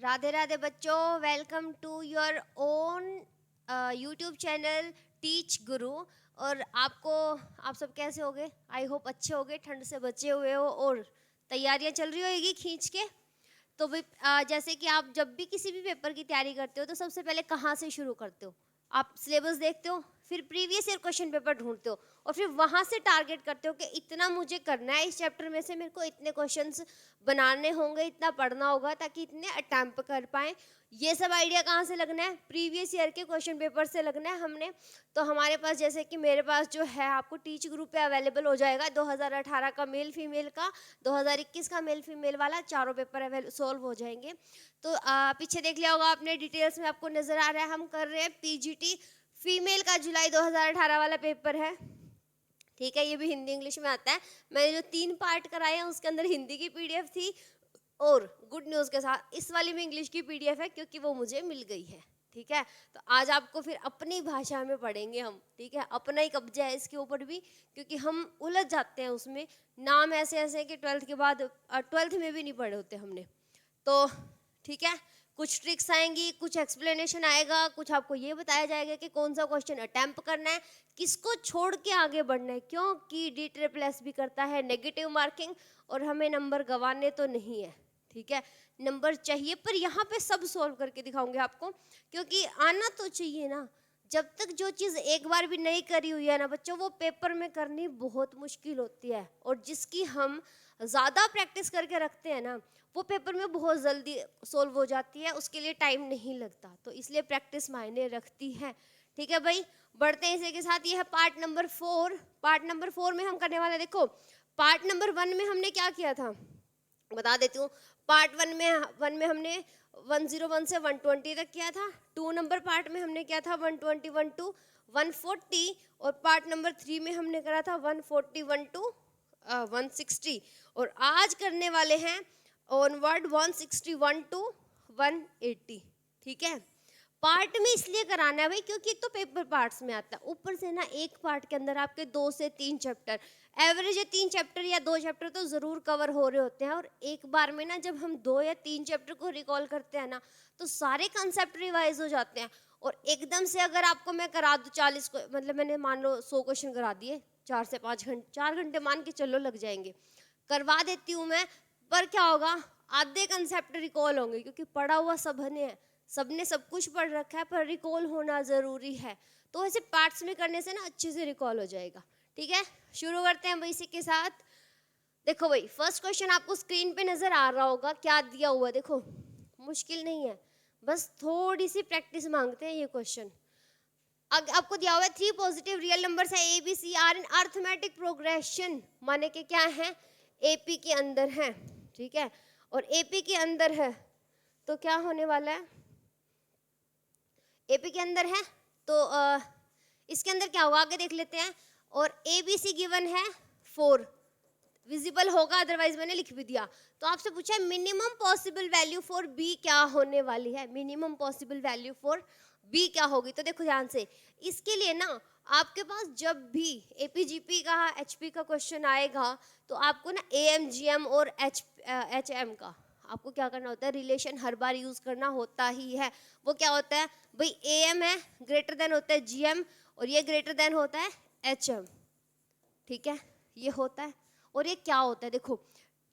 राधे राधे बच्चों, welcome to your own YouTube channel teach guru. और आप सब कैसे होगे? आई होप अच्छे होगे, ठंड से बचे हुए हो और तैयारियां चल रही होगी खींच के। तो जैसे कि आप जब भी किसी भी पेपर की तैयारी करते हो तो सबसे पहले कहाँ से शुरू करते हो? आप सिलेबस देखते हो, फिर प्रीवियस ईयर क्वेश्चन पेपर ढूंढते हो और फिर वहाँ से टारगेट करते हो कि इतना मुझे करना है, इस चैप्टर में से मेरे को इतने क्वेश्चंस बनाने होंगे, इतना पढ़ना होगा ताकि इतने अटैम्प्ट कर पाएँ। ये सब आइडिया कहाँ से लगना है? प्रीवियस ईयर के क्वेश्चन पेपर से लगना है हमने। तो हमारे पास, जैसे कि मेरे पास जो है, आपको टीच ग्रुप पे अवेलेबल हो जाएगा 2018 का मेल फीमेल का, 2021 का मेल फीमेल वाला, चारों पेपर सॉल्व हो जाएंगे। तो पीछे देख लिया होगा आपने, डिटेल्स में आपको नज़र आ रहा है। हम कर रहे हैं पीजीटी फीमेल का जुलाई 2018 वाला पेपर है, ठीक है। ये भी हिंदी इंग्लिश में आता है। मैंने जो 3 पार्ट कराए हैं उसके अंदर हिंदी की पीडीएफ थी और गुड न्यूज़ के साथ इस वाली में इंग्लिश की पीडीएफ है, क्योंकि वो मुझे मिल गई है, ठीक है। तो आज आपको फिर अपनी भाषा में पढ़ेंगे हम, ठीक है। अपना ही कब्जा है इसके ऊपर भी, क्योंकि हम उलझ जाते हैं उसमें। नाम ऐसे ऐसे कि 12th के बाद 12th में भी नहीं पढ़े होते हमने। तो ठीक है, कुछ ट्रिक्स आएंगी, कुछ एक्सप्लेनेशन आएगा, कुछ आपको ये बताया जाएगा कि कौन सा क्वेश्चन अटेम्प्ट करना है, किसको छोड़ के आगे बढ़ना है, क्योंकि डी ट्रिपल एस भी करता है नेगेटिव मार्किंग और हमें नंबर गंवाने तो नहीं है, ठीक है। नंबर चाहिए, पर यहाँ पे सब सॉल्व करके दिखाऊंगे आपको, क्योंकि आना तो चाहिए ना। जब तक जो चीज़ एक बार भी नहीं करी हुई है ना बच्चों, वो पेपर में करनी बहुत मुश्किल होती है। और जिसकी हम ज़्यादा प्रैक्टिस करके रखते हैं ना, वो पेपर में बहुत जल्दी सोल्व हो जाती है, उसके लिए टाइम नहीं लगता। तो इसलिए प्रैक्टिस मायने रखती है, ठीक है भाई। बढ़ते हैं इसी के साथ। ये है पार्ट नंबर 4। पार्ट नंबर 4 में हम करने वाले, देखो पार्ट नंबर 1 में हमने क्या किया था बता देती हूँ। पार्ट वन में हमने 101 से 120 तक किया था। 2 नंबर पार्ट में हमने किया था 121 टू 140, और पार्ट नंबर 3 में हमने करा था 141 टू 160। और आज करने वाले हैं ऑनवर्ड 161 टू 180, ठीक है। पार्ट में इसलिए कराना है भाई, क्योंकि एक तो पेपर पार्ट्स में आता है, ऊपर से ना एक पार्ट के अंदर आपके 2 से 3 चैप्टर, एवरेज है 3 चैप्टर या 2 चैप्टर तो ज़रूर कवर हो रहे होते हैं। और एक बार में ना जब हम 2 या 3 चैप्टर को रिकॉल करते हैं ना, तो सारे कंसेप्ट रिवाइज हो जाते हैं। और एकदम से अगर आपको मैं करा दूँ 40 को, मतलब मैंने मान लो 100 क्वेश्चन करा दिए, 4 से 5 घंटे, 4 घंटे मान के चलो लग जाएंगे, करवा देती हूँ मैं। पर क्या होगा, आधे कंसेप्ट रिकॉल होंगे, क्योंकि पढ़ा हुआ सबने सब कुछ पढ़ रखा है, पर रिकॉल होना ज़रूरी है। तो ऐसे पार्ट्स में करने से ना अच्छे से रिकॉल हो जाएगा, ठीक है। शुरू करते हैं भाई इसी के साथ। देखो भाई, फर्स्ट क्वेश्चन आपको स्क्रीन पे नज़र आ रहा होगा, क्या दिया हुआ देखो। मुश्किल नहीं है, बस थोड़ी सी प्रैक्टिस मांगते हैं ये क्वेश्चन। आपको दिया हुआ है 3 पॉजिटिव रियल नंबर्स है, a b c are in arithmetic progression, माने कि क्या है, एपी के अंदर है, ठीक है। और एपी के अंदर है तो क्या होने वाला है, एपी के अंदर है तो इसके अंदर क्या होगा आगे देख लेते हैं। और ए बी सी गिवन है 4, विजिबल होगा, अदरवाइज मैंने लिख भी दिया। तो आपसे पूछा है minimum possible value for b क्या होने वाली है, minimum possible value for b क्या होगी। तो देखो ध्यान से, इसके लिए ना आपके पास जब भी एपीजीपी का एचपी का क्वेश्चन आएगा, तो आपको ना एएमजीएम और एचएम का आपको क्या करना होता है, रिलेशन हर बार यूज करना होता ही है। वो क्या होता है भाई, एएम है ग्रेटर देन होता है जीएम, और ये ग्रेटर देन होता है एचएम, ठीक है। ये होता है। और ये क्या होता है, देखो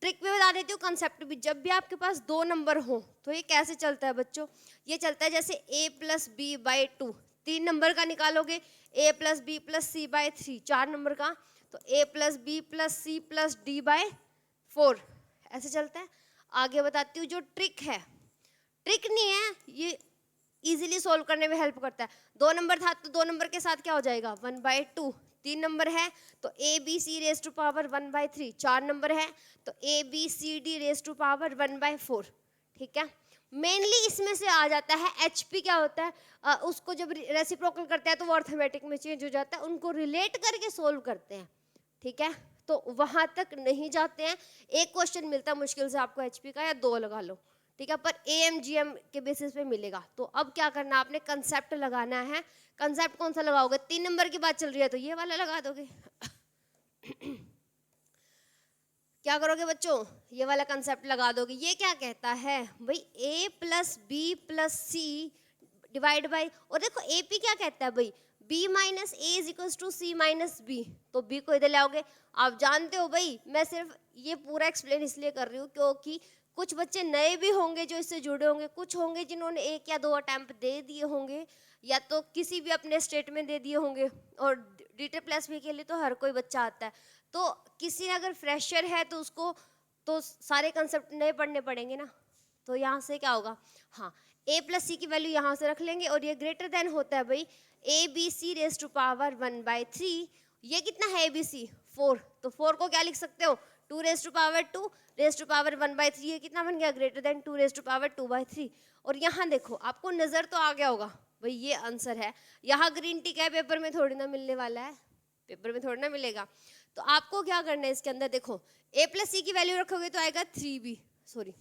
ट्रिक भी बता देती हूँ, कंसेप्ट भी। जब भी आपके पास 2 नंबर हो तो ये कैसे चलता है बच्चों, ये चलता है जैसे a plus b by 2, 3 number का निकालोगे, a plus B plus c by 3 4 number का, तो a plus B plus C plus d by 4, ऐसे चलता है। आगे बताती हूँ जो ट्रिक है, ट्रिक नहीं है ये, इजीली सोल्व करने में हेल्प करता है। 2 नंबर था तो 2 नंबर के साथ क्या हो जाएगा 1/2, 3 नंबर है तो a b c raise to power 1/3, 4 number है तो a b c d raise to power 1/4, ठीक है। मेनली इसमें से आ जाता है एचपी, क्या होता है उसको जब रेसिप्रोकल करते हैं तो वो अर्थमेटिक में चेंज हो जाता है, उनको रिलेट करके सोल्व करते हैं, ठीक है। तो वहां तक नहीं जाते हैं, एक क्वेश्चन मिलता है मुश्किल से आपको एचपी का, या 2 लगा लो, ठीक है, पर एएमजीएम के बेसिस पे मिलेगा। तो अब क्या करना, आपने कंसेप्ट लगाना है। कंसेप्ट कौन सा लगाओगे, 3 नंबर की बात चल रही है तो ये वाला लगा दोगे। क्या करोगे बच्चों, ये वाला कंसेप्ट लगा दोगे। ये क्या कहता है भाई, A plus B plus C divide by, और देखो ए पी क्या कहता है भाई, b minus A is equal to C minus B, तो b को इधर लाओगे। आप जानते हो भाई, मैं सिर्फ ये पूरा एक्सप्लेन इसलिए कर रही हूँ क्योंकि कुछ बच्चे नए भी होंगे जो इससे जुड़े होंगे, कुछ होंगे जिन्होंने 1 या 2 अटेम्प्ट दे दिए होंगे, या तो किसी भी अपने स्टेट में दे दिए होंगे, और डी प्लस बी के लिए तो हर कोई बच्चा आता है। तो किसी अगर फ्रेशर है तो उसको तो सारे कंसेप्ट नए पढ़ने पड़ेंगे ना। तो यहाँ से क्या होगा, हाँ a प्लस सी की वैल्यू यहाँ से रख लेंगे, और ये ग्रेटर देन होता है भाई a b c raise to power 1/3। ये कितना है ए बी सी 4, तो 4 को क्या लिख सकते हो 2 raise to power 2 raise to power 1/3। ये कितना बन गया, greater than 2 raise to power 2/3। और यहाँ देखो आपको नजर तो आ गया होगा भाई ये आंसर है। यहाँ ग्रीन टिक है, पेपर में थोड़ी ना मिलने वाला है, पेपर में थोड़ी ना मिलेगा। तो आपको क्या करना है इसके अंदर, देखो a प्लस सी की वैल्यू रखोगे तो आएगा 3b, सॉरी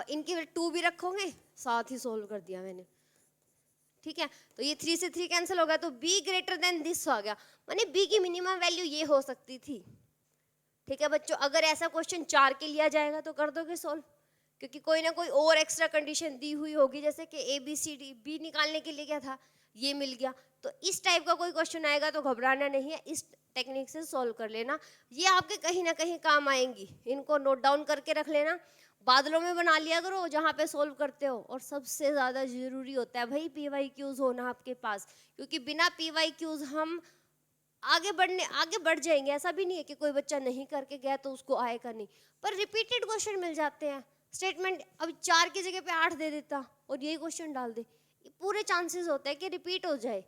इनकी 2 भी रखोगे, साथ ही सोल्व कर दिया मैंने, ठीक है। तो ये 3 से 3 कैंसिल हो गया, तो b ग्रेटर देन दिस आ गया, माने b की मिनिमम वैल्यू ये हो सकती थी, ठीक है बच्चों। अगर ऐसा क्वेश्चन 4 के लिया जाएगा तो कर दोगे सोल्व, क्योंकि कोई ना कोई और एक्स्ट्रा कंडीशन दी हुई होगी, जैसे कि a b c d, b निकालने के लिए क्या था, ये मिल गया। तो इस टाइप का कोई क्वेश्चन आएगा तो घबराना नहीं है, इस टेक्निक से सॉल्व कर लेना, ये आपके कहीं ना कहीं काम आएंगी। इनको नोट डाउन करके रख लेना, बादलों में बना लिया करो जहाँ पे सॉल्व करते हो। और सबसे ज़्यादा ज़रूरी होता है भाई PYQs होना आपके पास, क्योंकि बिना PYQs हम आगे बढ़ जाएंगे। ऐसा भी नहीं है कि कोई बच्चा नहीं करके गया तो उसको आएगा नहीं, पर रिपीटेड क्वेश्चन मिल जाते हैं। स्टेटमेंट अब 4 की जगह पे 8 दे देता और यही क्वेश्चन डाल दे, पूरे चांसेस होते हैं कि रिपीट हो जाए,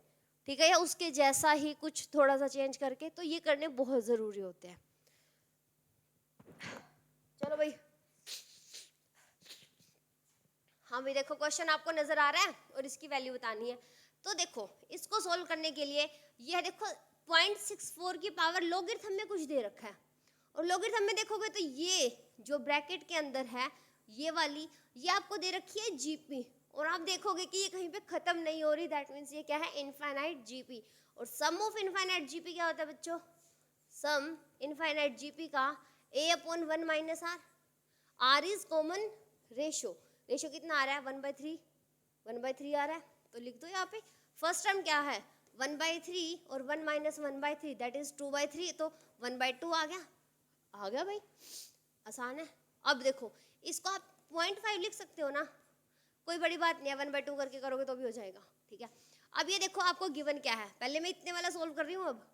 ठीक है, या उसके जैसा ही कुछ थोड़ा सा चेंज करके। तो ये करने बहुत ज़रूरी होते हैं। चलो भाई, हाँ भाई देखो क्वेश्चन आपको नजर आ रहा है और इसकी वैल्यू बतानी है। तो देखो इसको सोल्व करने के लिए ये देखो 0.64 की पावर लॉगरिथम में कुछ दे रखा है, और लॉगरिथम में देखोगे तो ये जो ब्रैकेट के अंदर है ये वाली, ये आपको दे रखी है जीपी, और आप देखोगे कि ये कहीं पे खत्म नहीं हो रही, दैट मीन्स ये क्या है, इनफाइनाइट जीपी। और सम ऑफ इनफाइनाइट जीपी क्या होता है बच्चों, सम इनफाइनाइट जीपी का a/1 minus r, r is common ratio, ratio कितना आ रहा है 1/3, 1/3 आ रहा है, तो लिख दो यहाँ पे। फर्स्ट टर्म क्या है 1/3 और 1 माइनस 1/3 दैट इज 2/3, तो 1/2 आ गया भाई, आसान है। अब देखो इसको आप 0.5 लिख सकते हो ना, कोई बड़ी बात नहीं है, 1/2 करके करोगे तो भी हो जाएगा, ठीक है। अब ये देखो आपको गिवन क्या है, पहले मैं इतने वाला सोल्व कर रही हूँ, अब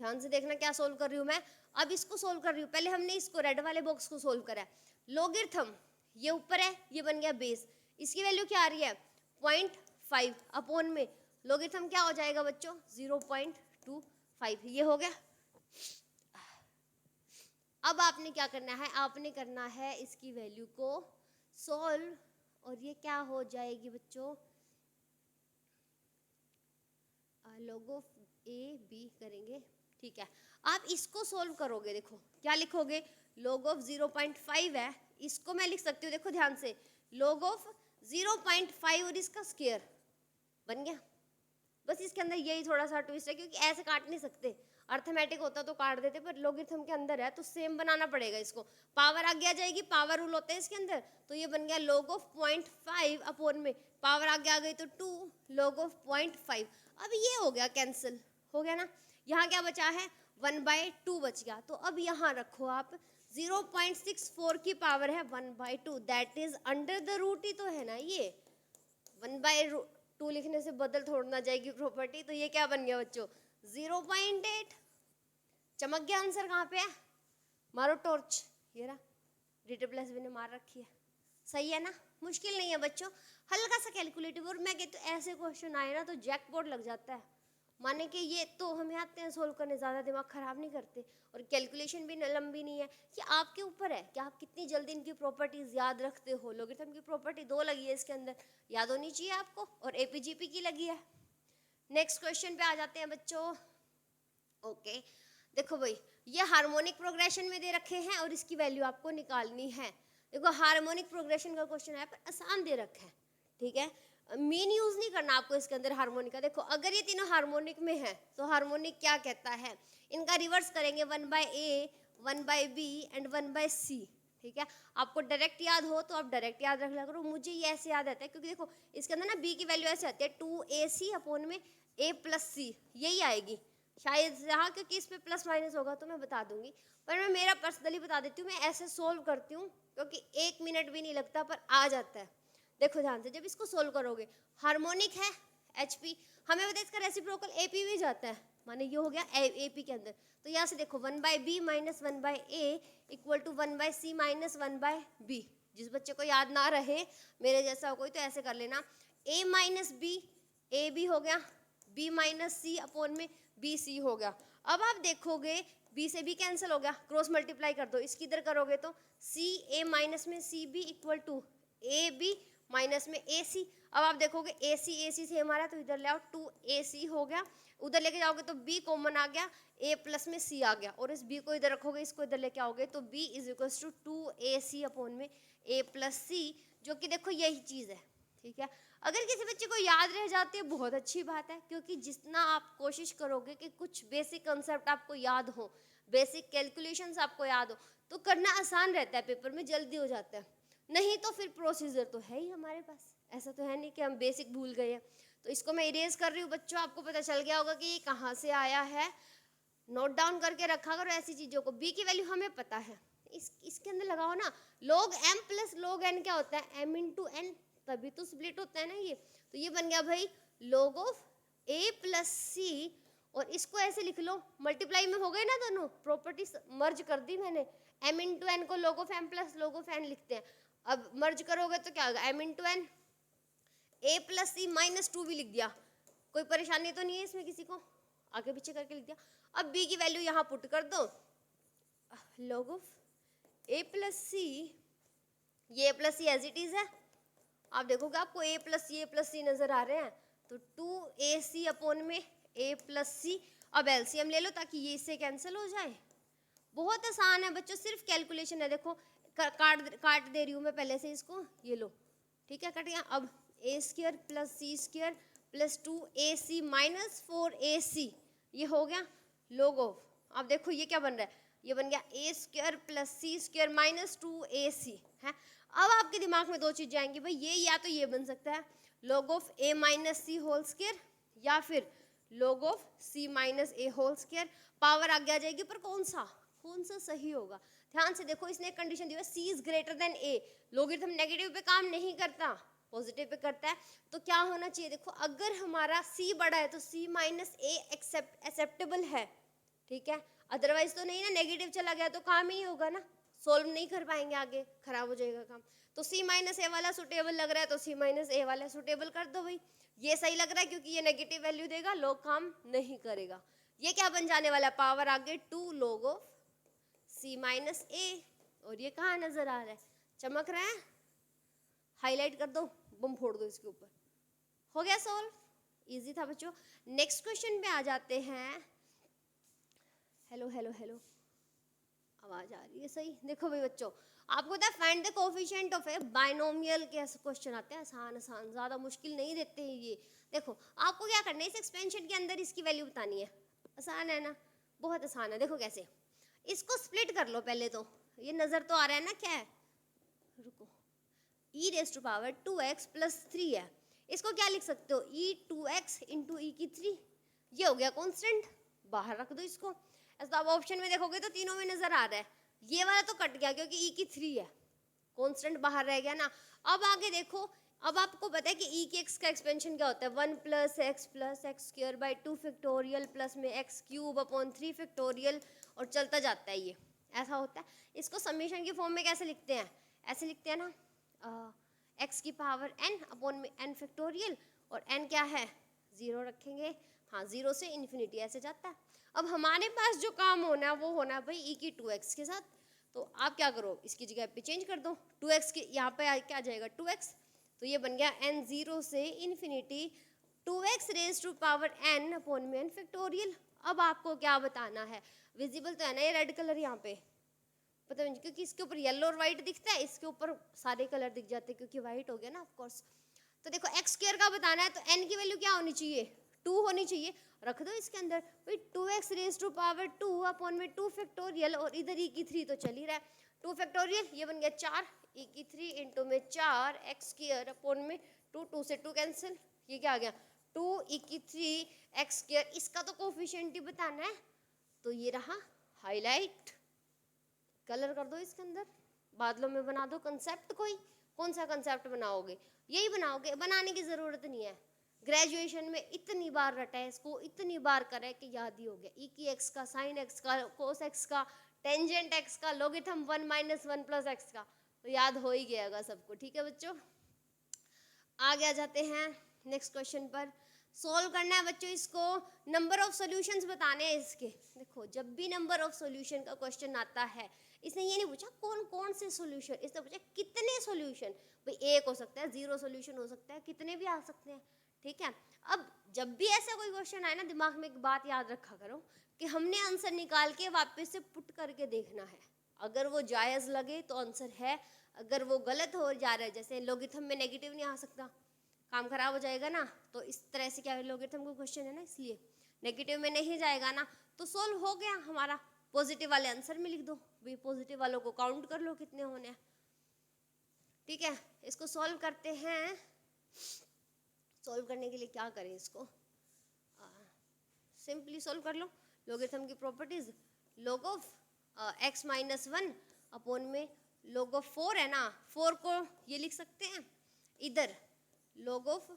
ध्यान से देखना क्या सोल्व कर रही हूँ मैं। अब इसको सोल्व कर रही हूँ, पहले हमने इसको रेड वाले बॉक्स को सोल्व करा है। लॉगरिथम ये ऊपर है, ये बन गया बेस, इसकी वैल्यू क्या आ रही है 0.5 अपॉन में लॉगरिथम क्या हो जाएगा बच्चों 0.25, ये हो गया। अब आपने क्या करना है, आपने करना है इसकी वैल्यू को सॉल्व, और ये क्या हो जाएगी बच्चों, लॉग ऑफ ए बी करेंगे, ठीक है। आप इसको सोल्व करोगे, देखो क्या लिखोगे, लॉग ऑफ 0.5 है, इसको मैं लिख सकती हूँ, देखो ध्यान से, लॉग ऑफ 0.5 और इसका स्क्वायर बन गया। बस इसके अंदर यही थोड़ा सा ट्विस्ट है, क्योंकि ऐसे काट नहीं सकते, अर्थमेटिक होता तो काट देते, पर लॉगरिथम के अंदर है तो सेम बनाना पड़ेगा इसको। पावर आगे आ जाएगी, पावर रूल होता है इसके अंदर, तो ये बन गया log ऑफ 0.5 अपॉन में पावर आगे आ गई तो 2 log ऑफ 0.5। अब ये हो गया कैंसिल, हो गया ना, यहाँ क्या बचा है 1/2 बच गया। तो अब यहाँ रखो आप 0.64 की पावर है 1/2, that is under the root ही तो है ना, ये 1/2 लिखने से बदल थोड़ना जाएगी प्रॉपर्टी, तो ये क्या बन गया बच्चों 0.8। चमक गया आंसर, कहाँ पे है, मारो टॉर्च, ये रहा, डी प्लस बी ने मार रखी है, सही है ना, मुश्किल नहीं है बच्चों, हल्का सा कैलकुलेटिव। और मैं कहती हूँ ऐसे क्वेश्चन आए ना तो जैकपॉट लग जाता है, माने कि ये तो हमें आते हैं सोल्व करने, ज़्यादा दिमाग खराब नहीं करते, और कैलकुलेशन भी लंबी नहीं है, ये आपके ऊपर है कि आप कितनी जल्दी इनकी प्रॉपर्टीज याद रखते हो। लॉगरिथम की प्रॉपर्टी 2 लगी है इसके अंदर, याद होनी चाहिए आपको, और एपीजीपी की लगी है। नेक्स्ट क्वेश्चन पे आ जाते हैं बच्चों। ओके देखो भाई, ये हार्मोनिक प्रोग्रेशन में दे रखे हैं और इसकी वैल्यू आपको निकालनी है। देखो हार्मोनिक प्रोग्रेशन का क्वेश्चन है, पर आसान दे रखा है, ठीक है, मीन यूज नहीं करना आपको इसके अंदर हार्मोनिक का। देखो अगर ये तीनों हार्मोनिक में है तो हार्मोनिक क्या कहता है, इनका रिवर्स करेंगे 1/a 1/b एंड 1/c, ठीक है। आपको डायरेक्ट याद हो तो आप डायरेक्ट याद रख लिया करो। मुझे ये ऐसे याद आता है क्योंकि देखो इसके अंदर ना b की वैल्यू ऐसे आती है 2ac अपॉन में a प्लस सी, यही आएगी शायद यहाँ, क्योंकि इस पे प्लस माइनस होगा तो मैं बता दूंगी, पर मैं मेरा पर्सनली बता देती हूँ। मैं ऐसे सोल्व करती हूँ क्योंकि 1 मिनट भी नहीं लगता पर आ जाता है। देखो ध्यान से, जब इसको सोल्व करोगे, हार्मोनिक है HP, हमें पता है इसका रेसिप्रोकल AP भी जाता है, माने ये हो गया AP के अंदर। तो यहाँ से देखो 1/b minus 1/a equal to 1/c minus 1/b। जिस बच्चे को याद ना रहे मेरे जैसा कोई तो ऐसे कर लेना, a minus b, a b हो गया, b माइनस सी अपॉन में बी सी हो गया। अब आप देखोगे b से b कैंसिल हो गया, क्रॉस मल्टीप्लाई कर दो, इसकी इधर करोगे तो सी ए माइनस में c b equal to a b minus में ए सी। अब आप देखोगे ए सी से हमारा, तो इधर ले आओ 2ac हो गया, उधर लेके जाओगे तो b कॉमन आ गया, a प्लस में c आ गया, और इस b को इधर रखोगे, इसको इधर लेके आओगे तो b is equal to 2ac upon में a प्लस सी, जो कि देखो यही चीज़ है, ठीक है। अगर किसी बच्चे को याद रह जाती है बहुत अच्छी बात है, क्योंकि जितना आप कोशिश करोगे कि कुछ बेसिक कंसेप्ट आपको याद हो, बेसिक कैलकुलेशंस आपको याद हो, तो करना आसान रहता है, पेपर में जल्दी हो जाता है। नहीं तो फिर प्रोसीजर तो है ही हमारे पास, ऐसा तो है नहीं कि हम बेसिक भूल गए हैं। तो इसको मैं इरेज कर रही हूँ बच्चों, आपको पता चल गया होगा कि ये कहाँ से आया है। नोट डाउन करके रखा करो ऐसी चीज़ों को। b की वैल्यू हमें पता है, इसके अंदर लगाओ ना, log m plus log n क्या होता है, m इंटू n, तभी तो स्प्लिट होता है ना ये। तो ये बन गया भाई log ऑफ a प्लस सी, और इसको ऐसे लिख लो, मल्टीप्लाई में हो गए ना दोनों, प्रॉपर्टी मर्ज कर दी मैंने, m इंटू एन को log of m plus log of n लिखते हैं। अब मर्ज करोगे तो क्या होगा, m into n, a plus c minus 2 भी लिख दिया, कोई परेशानी तो नहीं है इसमें किसी को, आगे पीछे करके लिख दिया। अब b की वैल्यू यहाँ पुट कर दो, log of a plus c, ये a plus c as it is है। आप देखोगे आपको a प्लस सी नजर आ रहे हैं, तो 2ac अपॉन में a प्लस सी। अब एलसीएम ले लो ताकि ये इससे कैंसिल हो जाए। बहुत आसान है बच्चों, सिर्फ कैलकुलेशन है। देखो काट दे रही हूँ मैं पहले से इसको, ये लो, ठीक है, कट गया। अब a square plus c square plus 2ac minus 4ac, ये हो गया log ऑफ। अब देखो ये क्या बन रहा है, ये बन गया a square plus c square minus 2ac है। अब आपके दिमाग में दो चीजें आएंगी भाई, ये या तो ये बन सकता है log of a minus c whole square, या फिर log of c minus a whole square. Power आगे आ जाएगी, पर कौन सा सही होगा। ध्यान से देखो, इसने एक कंडीशन दी है, c is greater than a। Logarithm negative पे काम नहीं करता, पॉजिटिव पे करता है। तो क्या होना चाहिए, देखो अगर हमारा c बड़ा है तो c माइनस a एक्सेप्टेबल है, ठीक है, अदरवाइज तो नहीं ना, नेगेटिव चला गया तो काम ही नहीं होगा ना, सोल्व नहीं कर पाएंगे, आगे खराब हो जाएगा काम। तो c माइनस ए वाला सुटेबल लग रहा है तो c माइनस ए वाला सुटेबल कर दो भाई। ये सही लग रहा है क्योंकि ये नेगेटिव वैल्यू देगा, लॉग काम नहीं करेगा। ये क्या बन जाने वाला है, पावर आगे 2 log ऑफ c माइनस ए, और ये कहाँ नजर आ रहा है, चमक रहा है, हाईलाइट कर दो, बम फोड़ दो इसके ऊपर। हो गया सॉल्व, इजी था बच्चों। नेक्स्ट क्वेश्चन पे आ जाते हैं। हेलो हेलो हेलो, आवाज आ रही है सही। देखो भाई बच्चों, आपको पता है find the coefficient of A binomial के क्वेश्चन आते हैं, आसान आसान, ज्यादा मुश्किल नहीं देते हैं ये। देखो आपको क्या करना है, इस एक्सपेंशन के अंदर इसकी वैल्यू बतानी है, आसान है ना, बहुत आसान है। देखो कैसे, इसको स्प्लिट कर लो पहले तो, ये नजर तो आ रहा है ना क्या है, रुको, e raise to power 2x plus 3 है, इसको क्या लिख सकते हो, e2x इंटू ई की 3, ये हो गया कॉन्स्टेंट, बाहर रख दो इसको। ऐसा आप ऑप्शन में देखोगे तो तीनों में नजर आ रहा है, ये वाला तो कट गया क्योंकि e की 3 है, कॉन्स्टेंट बाहर रह गया ना। अब आगे देखो, अब आपको पता है कि e के x का एक्सपेंशन क्या होता है, 1 plus x square by 2 factorial plus में x क्यूब अपॉन 3 फैक्टोरियल, और चलता जाता है ये, ऐसा होता है। इसको समीशन की फॉर्म में कैसे लिखते हैं, ऐसे लिखते हैं ना, x की पावर n अपॉन में n फैक्टोरियल, और n क्या है 0 रखेंगे, हाँ 0 से इन्फिनिटी ऐसे जाता है। अब हमारे पास जो काम होना है वो होना है भाई e की 2x के साथ, तो आप क्या करो, इसकी जगह पे चेंज कर दो, 2x के यहाँ पे क्या आ जाएगा 2x, तो ये बन गया n 0 से infinity 2x raise to power n upon में n फैक्टोरियल। अब आपको क्या बताना है, विजिबल तो है ना ये रेड कलर यहाँ पे, पता नहीं क्योंकि इसके ऊपर येलो और व्हाइट दिखता है, इसके ऊपर सारे कलर दिख जाते हैं क्योंकि व्हाइट हो गया ना ऑफ कोर्स। तो देखो x स्क्वायर का बताना है तो n की वैल्यू क्या होनी चाहिए 2 होनी चाहिए, रख दो इसके अंदर भाई 2x raise to power 2 upon में 2 फैक्टोरियल, और इधर e की 3 तो चल ही रहा है, 2 फैक्टोरियल ये बन गया 4, e की 3 इंटू में 4 एक्स स्क्वायर अपॉन में 2, 2 से 2 कैंसिल, ये क्या आ गया 2 e की 3 एक्स स्क्वायर, इसका तो कोफिशिएंट ही बताना है, तो ये रहा हाईलाइट, कलर कर दो इसके अंदर, बादलों में बना दो कंसेप्ट, कोई कौन सा कंसेप्ट बनाओगे, यही बनाओगे, बनाने की ज़रूरत नहीं है, ग्रेजुएशन में इतनी बार रटा है इसको, इतनी बार करा है कि याद ही हो गया, ई की एक्स का, साइन एक्स का, कोस एक्स का, टेंजेंट एक्स का, लोगेथम 1 माइनस 1 प्लस एक्स का, तो याद हो ही गया सबको। ठीक है बच्चों, आगे आ जाते हैं नेक्स्ट क्वेश्चन पर, सोल्व करना है बच्चों इसको, नंबर ऑफ सॉल्यूशंस बताने हैं इसके। देखो जब भी नंबर ऑफ सॉल्यूशन का क्वेश्चन आता है, इसने ये नहीं पूछा कौन कौन से सॉल्यूशन, इसने पूछा कितने सॉल्यूशन, भाई एक हो सकता है, 0 सॉल्यूशन हो सकता है, कितने भी आ सकते हैं। ठीक है, अब जब भी ऐसा कोई क्वेश्चन आए ना, दिमाग में एक बात याद रखा करो कि हमने आंसर निकाल के वापस से पुट करके देखना है, अगर वो जायज़ लगे तो आंसर है, अगर वो गलत हो जा रहा है, जैसे लोगिथम में नेगेटिव नहीं आ सकता, काम खराब हो जाएगा ना, तो इस तरह से क्या लोगिथम का क्वेश्चन है ना, इसलिए नेगेटिव में नहीं जाएगा ना, तो सोल्व हो गया हमारा, पॉजिटिव वाले आंसर में लिख दो, भाई पॉजिटिव वालों को काउंट कर लो कितने होने हैं। ठीक है, इसको सॉल्व करते हैं, सॉल्व करने के लिए क्या करें, इसको सिंपली सॉल्व कर लो, लोगरिथम की properties, log of x minus 1 upon में log ऑफ 4 है ना, 4 को ये लिख सकते हैं इधर log ऑफ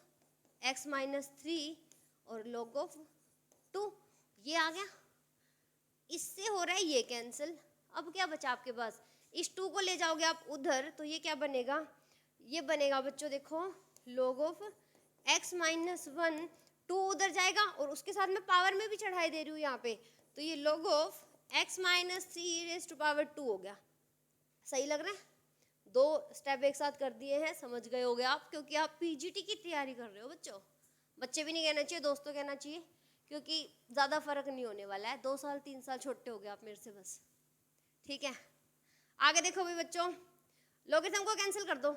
x माइनस 3 और log ऑफ 2, ये आ गया, इससे हो रहा है ये कैंसिल, अब क्या बचा आपके पास, इस 2 को ले जाओगे आप उधर तो ये क्या बनेगा, ये बनेगा बच्चों देखो log ऑफ x माइनस 1, 2 उधर जाएगा और उसके साथ में पावर में भी चढ़ाई दे रही हूँ यहाँ पे, तो ये log of x minus 3 raise to power 2 हो गया। सही लग रहा है, 2 स्टेप एक साथ कर दिए हैं, समझ गए होगे आप, क्योंकि आप पीजीटी की तैयारी कर रहे हो बच्चों, बच्चे भी नहीं कहना चाहिए, दोस्तों कहना चाहिए, क्योंकि ज़्यादा फर्क नहीं होने वाला है, 2 साल 3 साल छोटे हो गए आप मेरे से बस। ठीक है, आगे देखो भाई बच्चों, लोगरिथम को कैंसिल कर दो,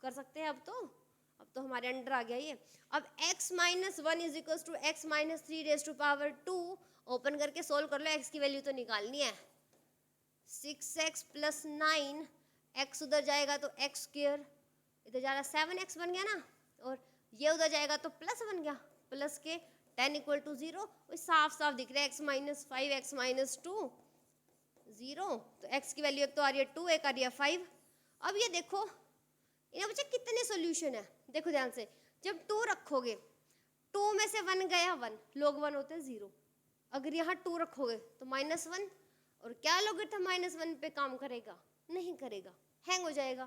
कर सकते हैं अब तो हमारे अंडर आ गया ये, अब x minus 1 is equal to x minus 3 raise to power 2, open करके सोल्व कर लो, x की वैल्यू तो निकालनी है, 6x प्लस 9, x उधर जाएगा तो x स्क्वायर, इधर जा रहा 7x बन गया ना, और ये उधर जाएगा तो प्लस बन गया, प्लस के 10 इक्वल टू 0, साफ साफ दिख रहा है x माइनस 5 x माइनस 2 0, तो x की वैल्यू एक तो आ रही है 2, एक आ रही है 5। अब ये देखो इन्हें बच्चे कितने सॉल्यूशन है, देखो ध्यान से, जब 2 रखोगे 2 में से 1 गया 1, log 1 होते हैं 0, अगर यहाँ 2 रखोगे तो माइनस 1, और क्या लोगरिथम माइनस 1 पे काम करेगा, नहीं करेगा, हैंग हो जाएगा,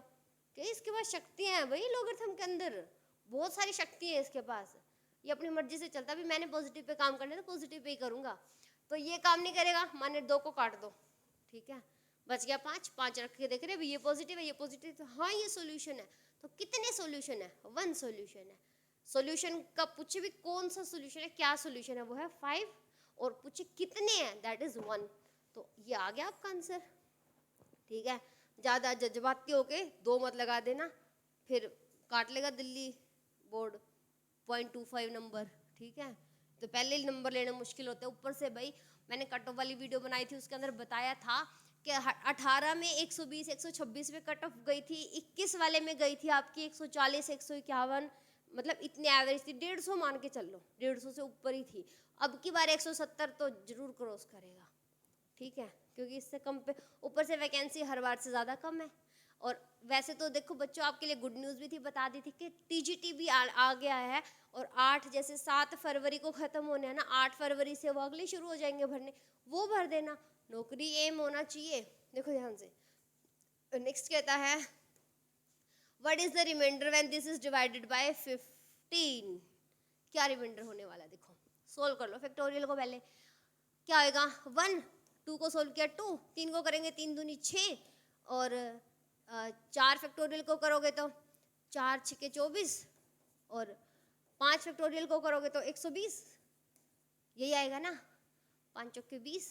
कि इसके पास शक्तियाँ हैं भाई, लोगरिथम के अंदर बहुत सारी शक्ति है इसके पास, ये अपनी मर्जी से चलता, भी मैंने पॉजिटिव पे काम करना है तो पॉजिटिव पे ही करूँगा, तो ये काम नहीं करेगा, माने 2 को काट दो, ठीक है, बच गया 5, 5 रख के देख रहे हैं ये पॉजिटिव है, ये पॉजिटिव, तो हाँ ये सॉल्यूशन है, तो कितने सॉल्यूशन है, 1 सॉल्यूशन है, सॉल्यूशन का पूछे भी कौन सा सॉल्यूशन है, क्या सॉल्यूशन है, वो है 5, और पूछे कितने हैं, दैट इज 1, तो ये आ गया आपका आंसर। ठीक है, ज़्यादा जज्बाती होके 2 मत लगा देना, फिर काट लेगा दिल्ली बोर्ड 0.25 नंबर। ठीक है, तो पहले ही नंबर लेना मुश्किल होता है, ऊपर से भाई मैंने कट ऑफ वाली वीडियो बनाई थी, उसके अंदर बताया था कि 18 में 120 126 पे कट ऑफ गई थी, 21 वाले में गई थी आपकी 140 151, मतलब इतनी एवरेज थी, 150 मान के चल लो, 150 से ऊपर ही थी, अब की बार 170 तो जरूर क्रॉस करेगा। ठीक है, क्योंकि इससे कम पे, ऊपर से वैकेंसी हर बार से ज़्यादा कम है, और वैसे तो देखो बच्चों आपके लिए गुड न्यूज़ भी थी, बता दी थी कि टीजीटी भी आ गया है, और 8 जैसे 7 फरवरी को ख़त्म होने हैं ना, 8 फरवरी से वो अगले शुरू हो जाएंगे भरने, वो भर देना, नौकरी एम होना चाहिए। देखो ध्यान से, नेक्स्ट कहता है what is the remainder when this is divided by 15, क्या रिमाइंडर होने वाला है, देखो सोल्व कर लो फैक्टोरियल को, पहले क्या होएगा 1, 2 को सोल्व किया 2, 3 को करेंगे 3 दूनी 6, और 4 फैक्टोरियल को करोगे तो 4 6 24, और 5 फैक्टोरियल को करोगे तो 120, यही आएगा ना, 5 चौके 20,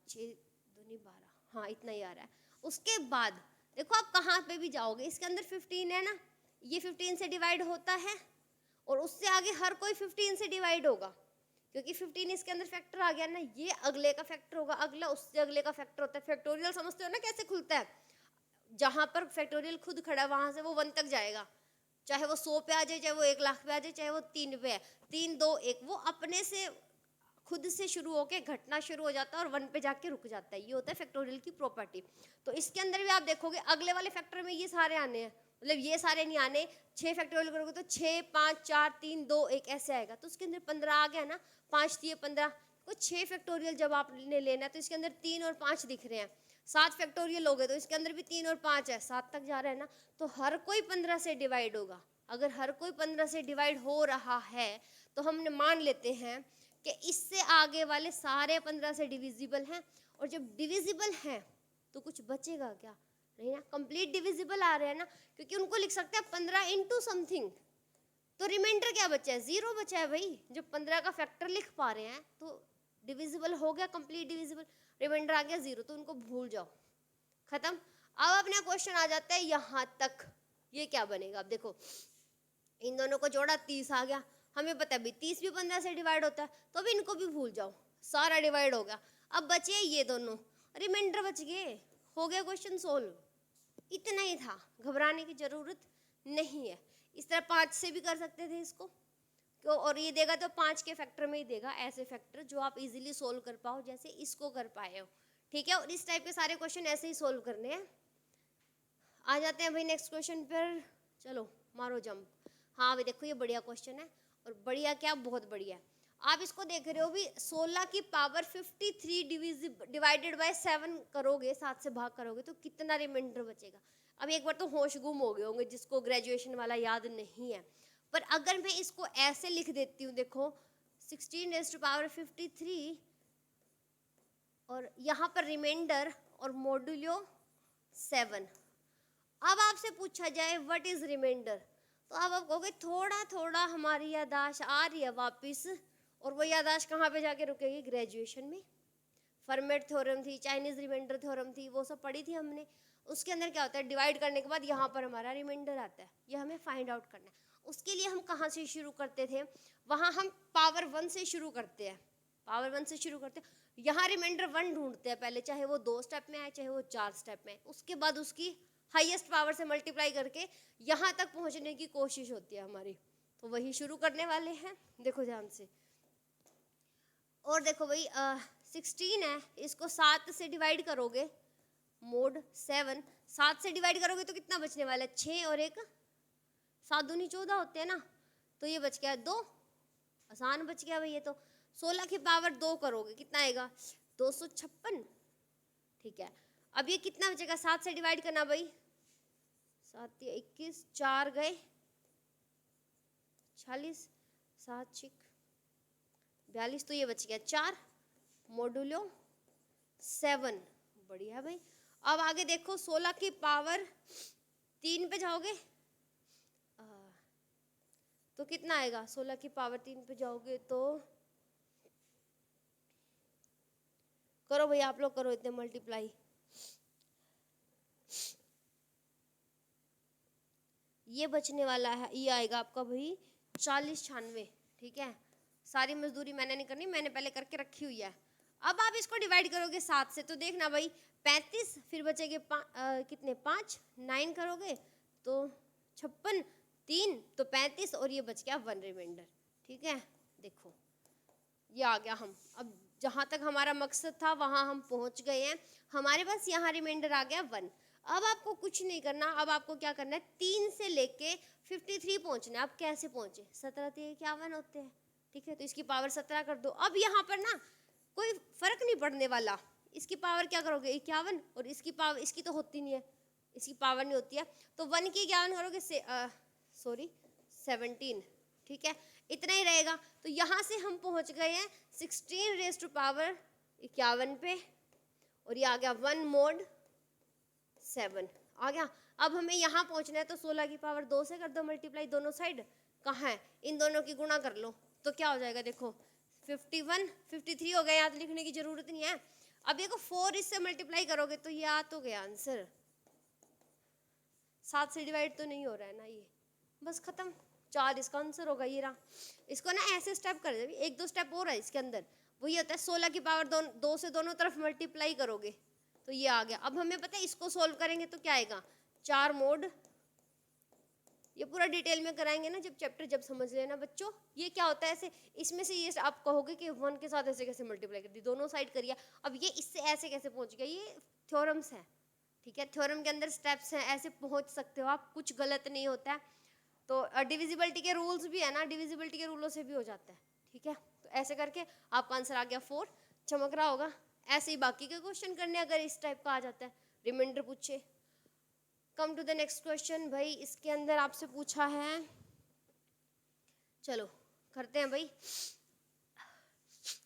6 दूनी 12, हाँ इतना ही आ रहा है। उसके बाद देखो आप कहाँ पे भी जाओगे, इसके अंदर 15 है ना, ये 15 से डिवाइड होता है, और उससे आगे हर कोई 15 से डिवाइड होगा, क्योंकि 15 इसके अंदर फैक्टर आ गया ना, ये अगले का फैक्टर होगा, अगला उससे अगले का फैक्टर होता है। फैक्टोरियल समझते हो ना कैसे खुलता है, जहां पर फैक्टोरियल खुद खड़ा है वहां से वो 1 तक जाएगा, चाहे वो 100 पे आ जाए, चाहे वो 1 लाख पे आ जाए, चाहे वो 3 पे है, 3 2 1, वो अपने से खुद से शुरू होके घटना शुरू हो जाता है और 1 पे जाके रुक जाता है। ये होता है फैक्टोरियल की प्रॉपर्टी। तो इसके अंदर भी आप देखोगे अगले वाले फैक्टर में ये सारे आने हैं, मतलब ये सारे नहीं आने, 6 फैक्टोरियल करोगे तो 6 5 4 3 2 1 ऐसे आएगा, तो उसके अंदर 15 आ गया ना, 5 दिए 15, तो 6 फैक्टोरियल जब आपने लेना है तो इसके अंदर 3 और 5 दिख रहे हैं। 7 फैक्टोरियल हो गए तो इसके अंदर भी 3 और 5 है, 7 तक जा रहा है ना, तो हर कोई 15 से डिवाइड होगा। अगर हर कोई 15 से डिवाइड हो रहा है तो हमने मान लेते हैं कि इससे आगे वाले सारे 15 से डिविजिबल हैं, और जब डिविजिबल हैं तो कुछ बचेगा क्या, नहीं ना, कंप्लीट डिविजिबल आ रहे हैं ना, क्योंकि उनको लिख सकते हैं 15 इंटू समथिंग, तो रिमाइंडर क्या बचा है, 0 बचा है भाई। जब 15 का फैक्टर लिख पा रहे हैं तो डिविजिबल हो गया, कंप्लीट डिविजिबल, रिमाइंडर आ गया 0, तो उनको भूल जाओ, खत्म। अब अपना क्वेश्चन आ जाता है यहाँ तक, ये क्या बनेगा। अब देखो इन दोनों को जोड़ा 30 आ गया, हमें पता है 30 भी 15 से डिवाइड होता है, तो अब इनको भी भूल जाओ, सारा डिवाइड हो गया। अब बचे ये दोनों, रिमाइंडर बच गए, हो गया क्वेश्चन सोल्व। इतना ही था, घबराने की जरूरत नहीं है। इस तरह 5 से भी कर सकते थे इसको, और ये देगा तो 5 के फैक्टर में ही देगा, ऐसे फैक्टर जो आप इजीली सोल्व कर पाओ, जैसे इसको कर पाए हो, ठीक है। और इस टाइप के सारे क्वेश्चन ऐसे ही सोल्व करने हैं। आ जाते हैं भाई नेक्स्ट क्वेश्चन पर, चलो मारो जंप। हाँ भाई देखो ये बढ़िया क्वेश्चन है, और बढ़िया क्या, बहुत बढ़िया है। आप इसको देख रहे हो भी, 16 की पावर 53 डिवाइडेड बाय 7 करोगे, 7 से भाग करोगे तो कितना रिमाइंडर बचेगा। अब एक बार तो होश गुम हो गए होंगे जिसको ग्रेजुएशन वाला याद नहीं है, पर अगर मैं इसको ऐसे लिख देती हूँ, देखो 16 रेज़ टू पावर 53, और यहाँ पर रिमाइंडर और मॉड्यूलो 7। अब आपसे पूछा जाए व्हाट इज रिमाइंडर, तो अब आप कहोगे थोड़ा थोड़ा हमारी यादाश्त आ रही है वापस, और वो यादाश्त कहाँ पे जाके रुकेगी, ग्रेजुएशन में। फर्मेट थ्योरम थी, चाइनीज रिमाइंडर थ्योरम थी, वो सब पढ़ी थी हमने। उसके अंदर क्या होता है, डिवाइड करने के बाद यहाँ पर हमारा रिमाइंडर आता है, ये हमें फाइंड आउट करना है। उसके लिए हम कहाँ से शुरू करते थे, वहाँ हम पावर 1 से शुरू करते हैं, पावर 1 से शुरू करते हैं, यहाँ रिमाइंडर 1 ढूंढते हैं पहले, चाहे वो 2 स्टेप में आए चाहे वो 4 स्टेप में आए, उसके बाद उसकी हाईएस्ट पावर से मल्टीप्लाई करके यहाँ तक पहुँचने की कोशिश होती है हमारी। तो वही शुरू करने वाले हैं, देखो ध्यान से। और देखो भाई 16 है, इसको 7 से डिवाइड करोगे, मोड 7, 7 से डिवाइड करोगे तो कितना बचने वाला है, 6 और 1, 7 दूनी 14 होते हैं ना, तो ये बच गया 2, आसान बच गया भाई ये तो। 16 की पावर 2 करोगे कितना आएगा, 256, ठीक है। अब ये कितना बचेगा, 7 से डिवाइड करना भाई, 7 या 21, 4 गए 46, 7 6 42, तो ये बच गया 4 मॉडुलो 7, बढ़िया भाई। अब आगे देखो 16 की पावर 3 पे जाओगे तो कितना आएगा, 16 की पावर 3 पे जाओगे तो करो भाई आप लोग, करो इतने मल्टीप्लाई, ये बचने वाला है, ये आएगा आपका भाई 40 96, ठीक है। सारी मजदूरी मैंने नहीं करनी, मैंने पहले करके रखी हुई है। अब आप इसको डिवाइड करोगे 7 से, तो देखना भाई 35, फिर बचेंगे कितने 5, 9 करोगे तो 56, 3 तो 35, और ये बच गया 1 रिमाइंडर, ठीक है। देखो ये आ गया, हम अब जहाँ तक हमारा मकसद था वहाँ हम पहुँच गए हैं, हमारे पास यहाँ रिमाइंडर आ गया 1। अब आपको कुछ नहीं करना, अब आपको क्या करना है, 3 से लेके 53 पहुँचना है। अब कैसे पहुँचे, 17 तो 51 होते हैं, ठीक है, तो इसकी पावर 17 कर दो। अब यहाँ पर ना कोई फर्क नहीं पड़ने वाला, इसकी पावर क्या करोगे 51, और इसकी पावर, इसकी तो होती नहीं है, इसकी पावर नहीं होती है, तो 1 की 51 करोगे, सॉरी 17, ठीक है, इतना ही रहेगा। तो यहाँ से हम पहुँच गए हैं 16 रेज़ टू पावर 51 पे, और ये आ गया 1 mod 7 आ गया। अब हमें यहाँ पहुँचना है, तो 16 की पावर 2 से कर दो मल्टीप्लाई, दोनों साइड कहाँ है, इन दोनों की गुणा कर लो, तो क्या हो जाएगा, देखो 51 53 हो गया, यहाँ तो लिखने की जरूरत नहीं है। अब देखो 4 इससे मल्टीप्लाई करोगे तो ये आ तो गया आंसर, 7 से डिवाइड तो नहीं हो रहा है ना ये, बस खत्म, 4 इसका आंसर होगा, ये रहा। इसको ना ऐसे स्टेप कर दे, एक दो स्टेप और है इसके अंदर, वो ये होता है 16 की पावर 2 से दोनों तरफ मल्टीप्लाई करोगे तो ये आ गया। अब हमें पता है इसको सोल्व करेंगे तो क्या आएगा, 4 मोड, ये पूरा डिटेल में कराएंगे ना जब चैप्टर, जब समझ लेना बच्चों। ये क्या होता है ऐसे, इसमें से ये आप कहोगे कि 1 के साथ ऐसे कैसे मल्टीप्लाई कर दी, दोनों साइड करिए। अब ये इससे ऐसे कैसे पहुंच गया, ये थ्योरम्स है, ठीक है, थ्योरम के अंदर स्टेप्स हैं, ऐसे पहुंच सकते हो आप, कुछ गलत नहीं होता है। तो डिविजिबिलिटी के रूल्स भी है ना, डिविजिबिलिटी के रूलों से भी हो जाता है, ठीक है। तो ऐसे करके आपका आंसर आ गया 4, चमक रहा होगा। ऐसे ही बाकी के क्वेश्चन करने अगर इस टाइप का आ जाता है, रिमाइंडर पूछे। Come to the next question भाई, इसके अंदर आपसे पूछा है, चलो करते हैं भाई।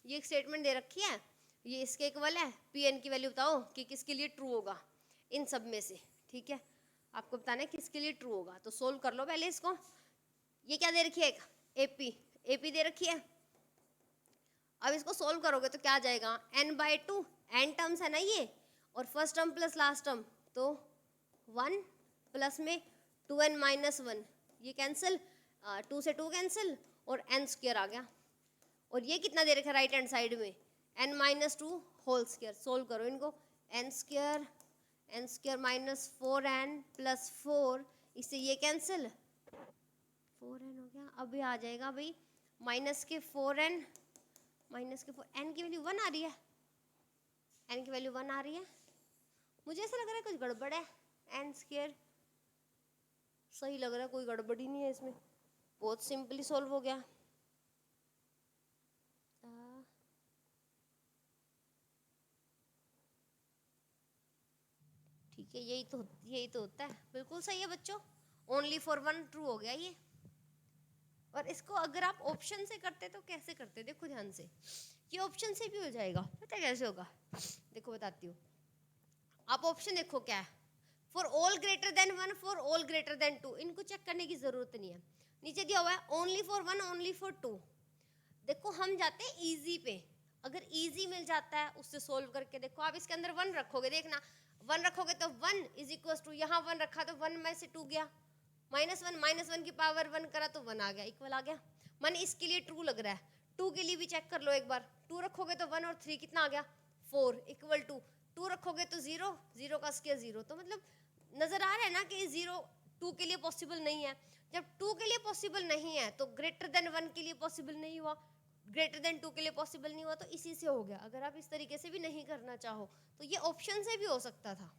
ये एक स्टेटमेंट दे रखी है, ये इसके इक्वल है, पी एन की वैल्यू बताओ कि किसके लिए ट्रू होगा इन सब में से, ठीक है। आपको बताना है किसके लिए ट्रू होगा, तो सोल्व कर लो पहले इसको। ये क्या दे रखी है, एक एपी, एपी दे रखी है। अब इसको सोल्व करोगे तो क्या आ जाएगा, n/2, n टर्म्स है ना ये, और first term plus last term, तो 1 प्लस में 2n - 1, ये कैंसिल, 2 से 2 कैंसिल, और n² आ गया। और ये कितना दे रखा है राइट हैंड साइड में, n - 2 होल स्क्वायर। सोल्व करो इनको, n² - 4n + 4, इससे ये कैंसिल, 4n हो गया। अब ये आ जाएगा भाई -4n -4, n की वैल्यू 1 आ रही है, n की वैल्यू 1 आ रही है। मुझे ऐसा लग रहा है कुछ गड़बड़ है, n² सही लग रहा है, कोई गड़बड़ ही नहीं है इसमें, बहुत सिंपली सॉल्व हो गया। ठीक है, यही तो होता है, बिल्कुल सही है बच्चों, ओनली फॉर 1 ट्रू हो गया ये। और इसको अगर आप ऑप्शन से करते तो कैसे करते, देखो ध्यान से, ये ऑप्शन से भी हो जाएगा, पता है कैसे होगा, देखो बताती हूँ। आप ऑप्शन देखो क्या है, for all greater than 1, for all greater than 2, इनको चेक करने की जरूरत नहीं है। नीचे दिया हुआ है ओनली फॉर 1, ओनली फॉर 2। देखो हम जाते हैं इजी पे, अगर इजी मिल जाता है उससे सोल्व करके देखो। आप इसके अंदर 1 रखोगे, देखना 1 रखोगे तो 1 = 2, यहाँ 1 रखा तो 1 में से 2 गया, -1 की पावर 1 करा तो 1 आ गया, इक्वल आ गया। मन इसके लिए ट्रू लग रहा है, 2 के लिए भी चेक कर लो एक बार, 2 रखोगे तो 1 और 3 कितना आ गया 4, = 2 रखोगे तो 0, 0 का स्क्वायर 0। तो मतलब नजर आ रहा है ना कि 0 2 के लिए पॉसिबल नहीं है। जब 2 के लिए पॉसिबल नहीं है तो ग्रेटर देन 1 के लिए पॉसिबल नहीं हुआ, ग्रेटर देन 2 के लिए पॉसिबल नहीं हुआ, तो इसी से हो गया। अगर आप इस तरीके से भी नहीं करना चाहो तो ये ऑप्शन से भी हो सकता था,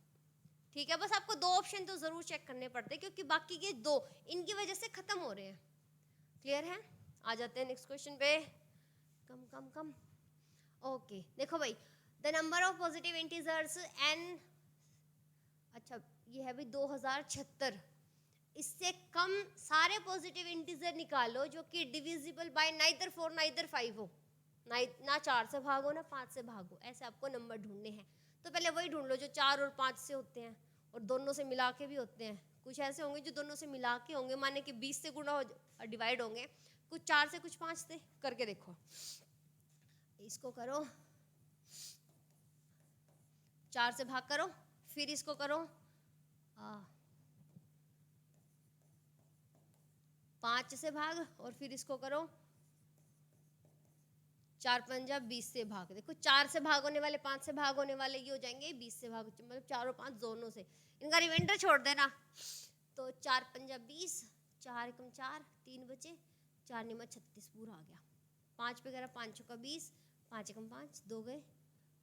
ठीक है। बस आपको 2 ऑप्शन तो जरूर चेक करने पड़ते हैं, क्योंकि बाकी के 2 इनकी वजह से खत्म हो रहे हैं। क्लियर है, आ जाते हैं नेक्स्ट क्वेश्चन पे। कम कम कम, ओके देखो भाई, the number of positive integers n, अच्छा ये है भाई 2076, इससे कम सारे पॉजिटिव इंटीजर निकालो जो कि डिविजिबल बाय नाइदर 4 नाइदर 5 हो, ना 4 से भाग हो ना 5 से भाग हो, ऐसे आपको नंबर ढूंढने हैं। तो पहले वही ढूंढ लो जो 4 और 5 से होते हैं और दोनों से मिला के भी होते हैं। कुछ ऐसे होंगे जो दोनों से मिला के होंगे, माने कि 20 से गुणा हो डिवाइड होंगे, कुछ 4 से कुछ 5 से, करके देखो। इसको करो 4 से भाग करो, फिर इसको करो 5 से भाग, और फिर इसको करो 4 पंजा 20 से भाग। देखो 4 से भाग होने वाले 5 से भाग होने वाले ये हो जाएंगे 20 से भाग, मतलब 4 और 5 दोनों से, इनका रिमाइंडर छोड़ देना। तो 4 पंजा 20, 4 एकम 4, 3 बचे, 4 निमा 36 पूरा आ गया। 5 पे करा 5 चौका 20, 5 एकम 5, 2 गए,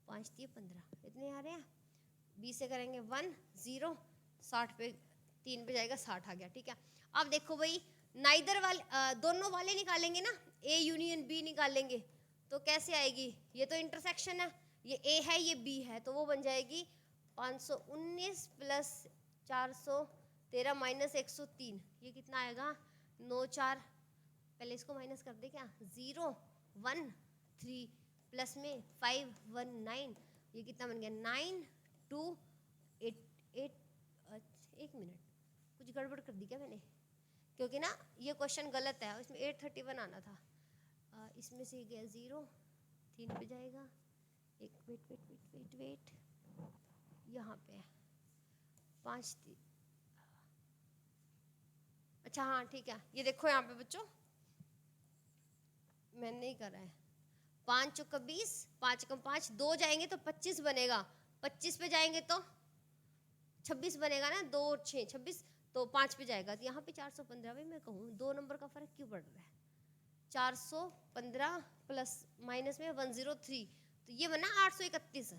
5 दिए 15, इतने आ रहे हैं। 20 से करेंगे 1 0, 60 पे 3 पे जाएगा 60 आ गया, ठीक है। अब देखो भाई नाइदर वाले दोनों वाले निकालेंगे ना, ए यूनियन बी निकालेंगे तो कैसे आएगी, ये तो इंटरसेक्शन है, ये ए है ये बी है, तो वो बन जाएगी 519 + 413 - 103, ये कितना आएगा 9 4, पहले इसको माइनस कर दे क्या, 0 1 3 प्लस में 5 1 9, ये कितना बन गया 9 2 8 8। एक मिनट, कुछ गड़बड़ कर दी क्या मैंने, क्योंकि ना ये क्वेश्चन गलत है, इसमें 831 आना था, इसमें से गया 0, 3 पे जाएगा, एक wait wait wait wait wait, यहाँ पे 5 3, अच्छा हाँ ठीक है, ये देखो यहाँ पे बच्चों मैंने नहीं करा है, 5 चौका 20, 5 कम 5, 2 जाएंगे तो 25 बनेगा, 25 पे जाएंगे तो 26 बनेगा ना, 2 और 6 26, तो 5 पे जाएगा तो यहाँ पे 415। भाई मैं कहूँ 2 नंबर का फर्क क्यों पड़ रहा है, 415 प्लस माइनस में 103, तो ये बना 831।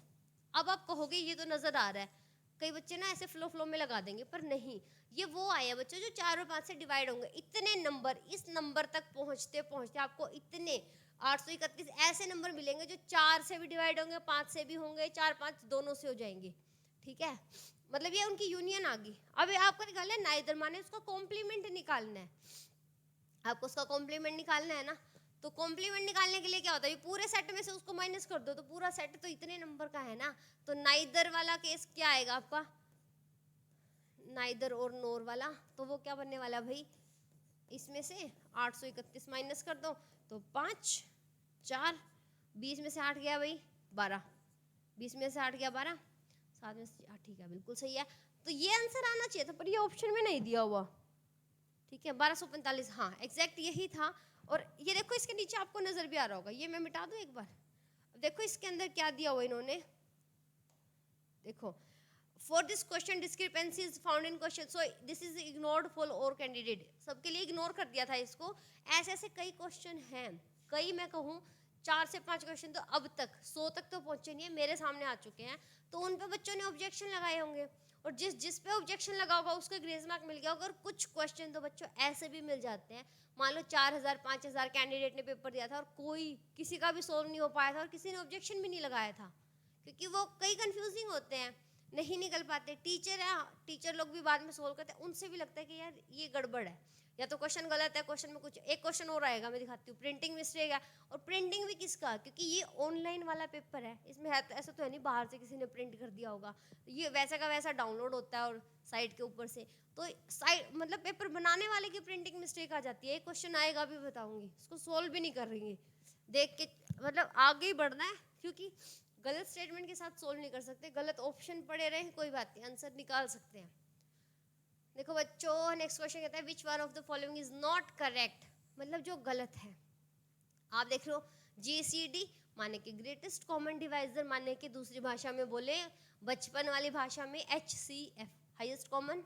अब आप कहोगे ये तो नजर आ रहा है, कई बच्चे ना ऐसे फ्लो फ्लो में लगा देंगे, पर नहीं, ये वो आया बच्चों जो 4 और 5 से डिवाइड होंगे। इतने नंबर, इस नंबर तक पहुंचते पहुंचते आपको इतने 831 ऐसे नंबर मिलेंगे जो 4 से भी डिवाइड होंगे, 5 से भी होंगे, 4 5 दोनों से हो जाएंगे। ठीक है, मतलब ये उनकी यूनियन आ गई। अब आपको निकालना है नाइदर, माने उसका कॉम्प्लीमेंट निकालना है, आपको उसका कॉम्प्लीमेंट निकालना है ना। तो कॉम्प्लीमेंट निकालने के लिए क्या होता है, पूरे सेट में से उसको माइनस कर दो, तो पूरा सेट तो इतने नंबर का है ना, तो नाइदर वाला केस क्या आएगा आपका, नाइदर और नोर वाला, तो वो क्या बनने वाला भाई, इसमें से 831 माइनस कर दो तो 5 4, 20 में से 8 गया भाई 12, 20 में से 8 गया 12, 7 में से 8, ठीक है बिल्कुल सही है। तो ये आंसर आना चाहिए था, पर ये ऑप्शन में नहीं दिया हुआ। ठीक है 1245, हाँ एग्जैक्ट यही था। और ये देखो इसके नीचे आपको नजर भी आ रहा होगा, ये मैं मिटा दूं एक बार, देखो इसके अंदर क्या दिया हुआ इन्होंने, देखो for this question discrepancy is found in question, so this is ignored for और कैंडिडेट, सबके लिए इग्नोर कर दिया था इसको। ऐसे ऐसे कई क्वेश्चन हैं, कई मैं कहूँ 4 से 5 क्वेश्चन तो अब तक 100 तक तो पहुंचे नहीं है, मेरे सामने आ चुके हैं, तो उन पे बच्चों ने ऑब्जेक्शन लगाए होंगे, और जिस पे ऑब्जेक्शन लगा होगा उसका ग्रेस मार्क मिल गया। अगर कुछ क्वेश्चन तो बच्चों ऐसे भी मिल जाते हैं, मान लो 4000 5000 कैंडिडेट ने पेपर दिया था और कोई किसी का भी सोल्व नहीं हो पाया था और किसी ने ऑब्जेक्शन भी नहीं लगाया था, क्योंकि वो कई कंफ्यूजिंग होते हैं, नहीं निकल पाते। टीचर है, टीचर लोग भी बाद में सोल्व करते हैं, उनसे भी लगता है कि यार ये गड़बड़ है, या तो क्वेश्चन गलत है, क्वेश्चन में कुछ। एक क्वेश्चन और आएगा, मैं दिखाती हूँ, प्रिंटिंग मिस्टेक है, और प्रिंटिंग भी किसका, क्योंकि ये ऑनलाइन वाला पेपर है, इसमें है तो ऐसा तो है नहीं बाहर से किसी ने प्रिंट कर दिया होगा, ये वैसा का वैसा डाउनलोड होता है और साइट के ऊपर से, तो साइट मतलब पेपर बनाने वाले की प्रिंटिंग मिस्टेक आ जाती है। एक क्वेश्चन आएगा भी बताऊंगी, इसको सोल्व भी नहीं कर रही है, देख के मतलब आगे ही बढ़ना है, क्योंकि गलत स्टेटमेंट के साथ सोल्व नहीं कर सकते, गलत ऑप्शन पड़े रहे कोई बात नहीं, आंसर निकाल सकते हैं। देखो बच्चों नेक्स्ट क्वेश्चन कहता है which one of the following is not correct, मतलब जो गलत है। आप देख लो GCD माने कि ग्रेटेस्ट कॉमन डिवाइजर, माने कि दूसरी भाषा में बोले बचपन वाली भाषा में HCF हाईएस्ट कॉमन